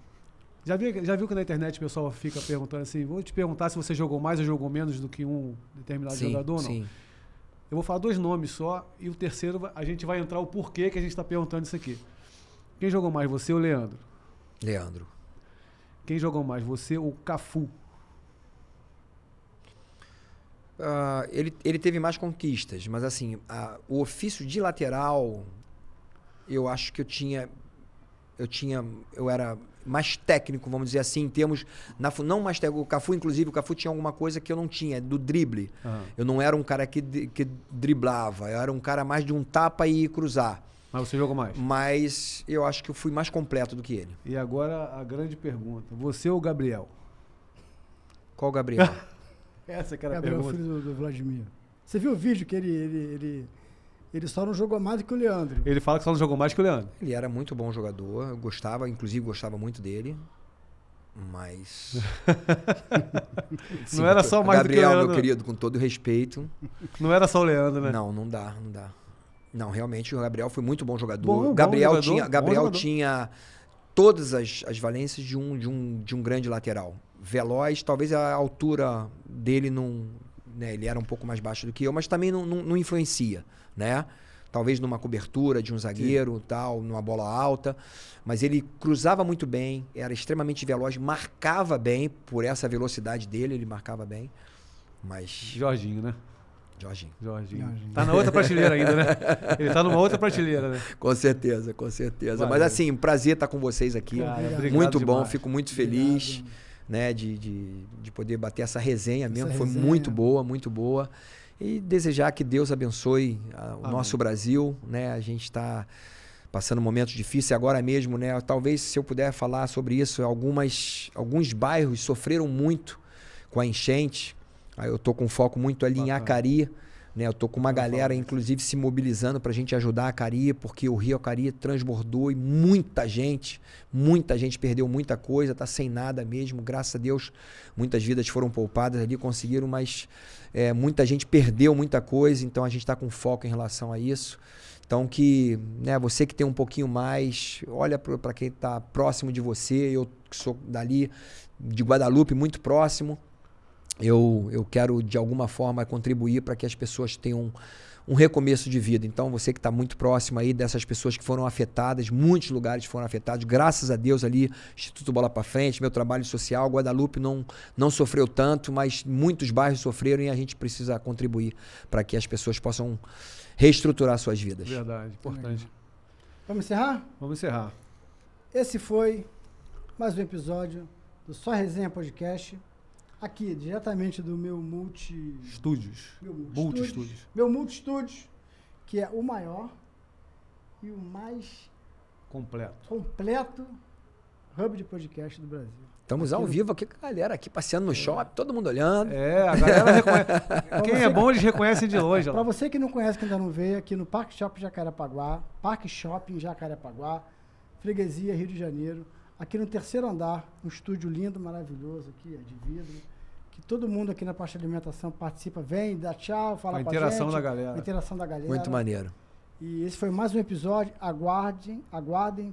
Já viu que na internet o pessoal fica perguntando assim, vou te perguntar se você jogou mais ou jogou menos do que um determinado jogador ou não? Sim. Eu vou falar 2 nomes só e o terceiro a gente vai entrar o porquê que a gente está perguntando isso aqui. Quem jogou mais, você ou Leandro? Leandro. Quem jogou mais, você ou Cafu? Ele teve mais conquistas, mas assim, o ofício de lateral, eu acho que eu era mais técnico, vamos dizer assim, em termos... não mais técnico. O Cafu tinha alguma coisa que eu não tinha, do drible. Uhum. Eu não era um cara que driblava, eu era um cara mais de um tapa e cruzar. Mas você jogou mais? Mas eu acho que eu fui mais completo do que ele. E agora a grande pergunta, você ou o Gabriel? Qual Gabriel? Essa que era Gabriel, a pergunta. Filho do Vladimir. Você viu o vídeo que ele só não jogou mais do que o Leandro? Ele fala que só não jogou mais que o Leandro. Ele era muito bom jogador, eu gostava muito dele, mas... Sim, não era só mais Gabriel, do que o Leandro. Meu querido, com todo respeito. Não era só o Leandro, né? Não dá. Não, realmente o Gabriel foi muito bom jogador. Gabriel tinha todas as valências de um grande lateral. Veloz, talvez a altura dele né? Ele era um pouco mais baixo do que eu, mas também não influencia, né? Talvez numa cobertura de um zagueiro, tal, numa bola alta. Mas ele cruzava muito bem, era extremamente veloz, marcava bem, por essa velocidade dele, ele marcava bem. Mas... Jorginho, né? Jorginho. Tá na outra prateleira ainda, né? Ele tá numa outra prateleira, né? Com certeza, com certeza. Valeu. Mas assim, um prazer estar com vocês aqui. Cara, obrigado muito bom, demais. fico muito feliz, né, de poder bater essa resenha mesmo. Foi muito boa, muito boa. E desejar que Deus abençoe o nosso Brasil, né? A gente está passando momentos difíceis agora mesmo, né? Talvez, se eu puder falar sobre isso, alguns bairros sofreram muito com a enchente. Eu estou com foco muito ali em Acari, né? Eu estou com uma galera, inclusive, se mobilizando para a gente ajudar a Acari, porque o rio Acari transbordou e muita gente perdeu muita coisa, está sem nada mesmo. Graças a Deus, muitas vidas foram poupadas ali, conseguiram, mas muita gente perdeu muita coisa, então a gente está com foco em relação a isso. Então, que, né, você que tem um pouquinho mais, olha para quem está próximo de você, eu que sou dali, de Guadalupe, muito próximo. Eu quero, de alguma forma, contribuir para que as pessoas tenham um recomeço de vida. Então, você que está muito próximo aí dessas pessoas que foram afetadas, muitos lugares foram afetados, graças a Deus ali, Instituto Bola para Frente, meu trabalho social, Guadalupe não sofreu tanto, mas muitos bairros sofreram e a gente precisa contribuir para que as pessoas possam reestruturar suas vidas. Verdade, importante. Vamos encerrar? Vamos encerrar. Esse foi mais um episódio do Só Resenha Podcast. Aqui, diretamente do meu Estúdios. Meu Multi-Estúdios, que é o maior e o mais completo hub de podcast do Brasil. Estamos ao vivo aqui com a galera aqui passeando no shopping, todo mundo olhando. A galera reconhece. Quem é bom, eles reconhecem de longe. Para você que não conhece, que ainda não veio, aqui no Parque Shopping Jacarepaguá, Freguesia, Rio de Janeiro. Aqui no terceiro andar, um estúdio lindo, maravilhoso aqui, de vidro. Que todo mundo aqui na parte de alimentação participa, vem, dá tchau, fala com a gente. A interação da galera. Muito maneiro. E esse foi mais um episódio. Aguardem,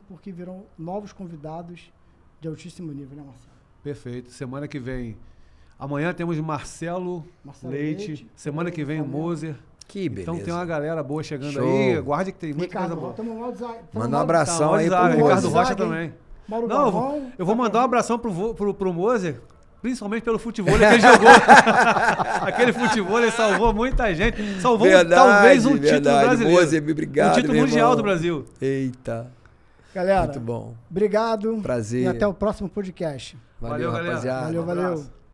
porque virão novos convidados de altíssimo nível, né, Marcelo? Perfeito. Semana que vem. Amanhã temos Marcelo Leite. Semana que vem o Moser. Que beleza. Então tem uma galera boa chegando aí. Aguarde que tem muita coisa boa. Manda um abração aí pro Ricardo Rocha também. Mauro Não, Galvão, eu vou mandar um abração pro Moser, principalmente pelo futebol que ele jogou. Aquele futebol ele salvou muita gente. Salvou talvez um título brasileiro. Moser, obrigado, um título mundial do Brasil. Eita. Galera, muito bom. Obrigado. Prazer. E até o próximo podcast. Valeu, rapaziada. Valeu.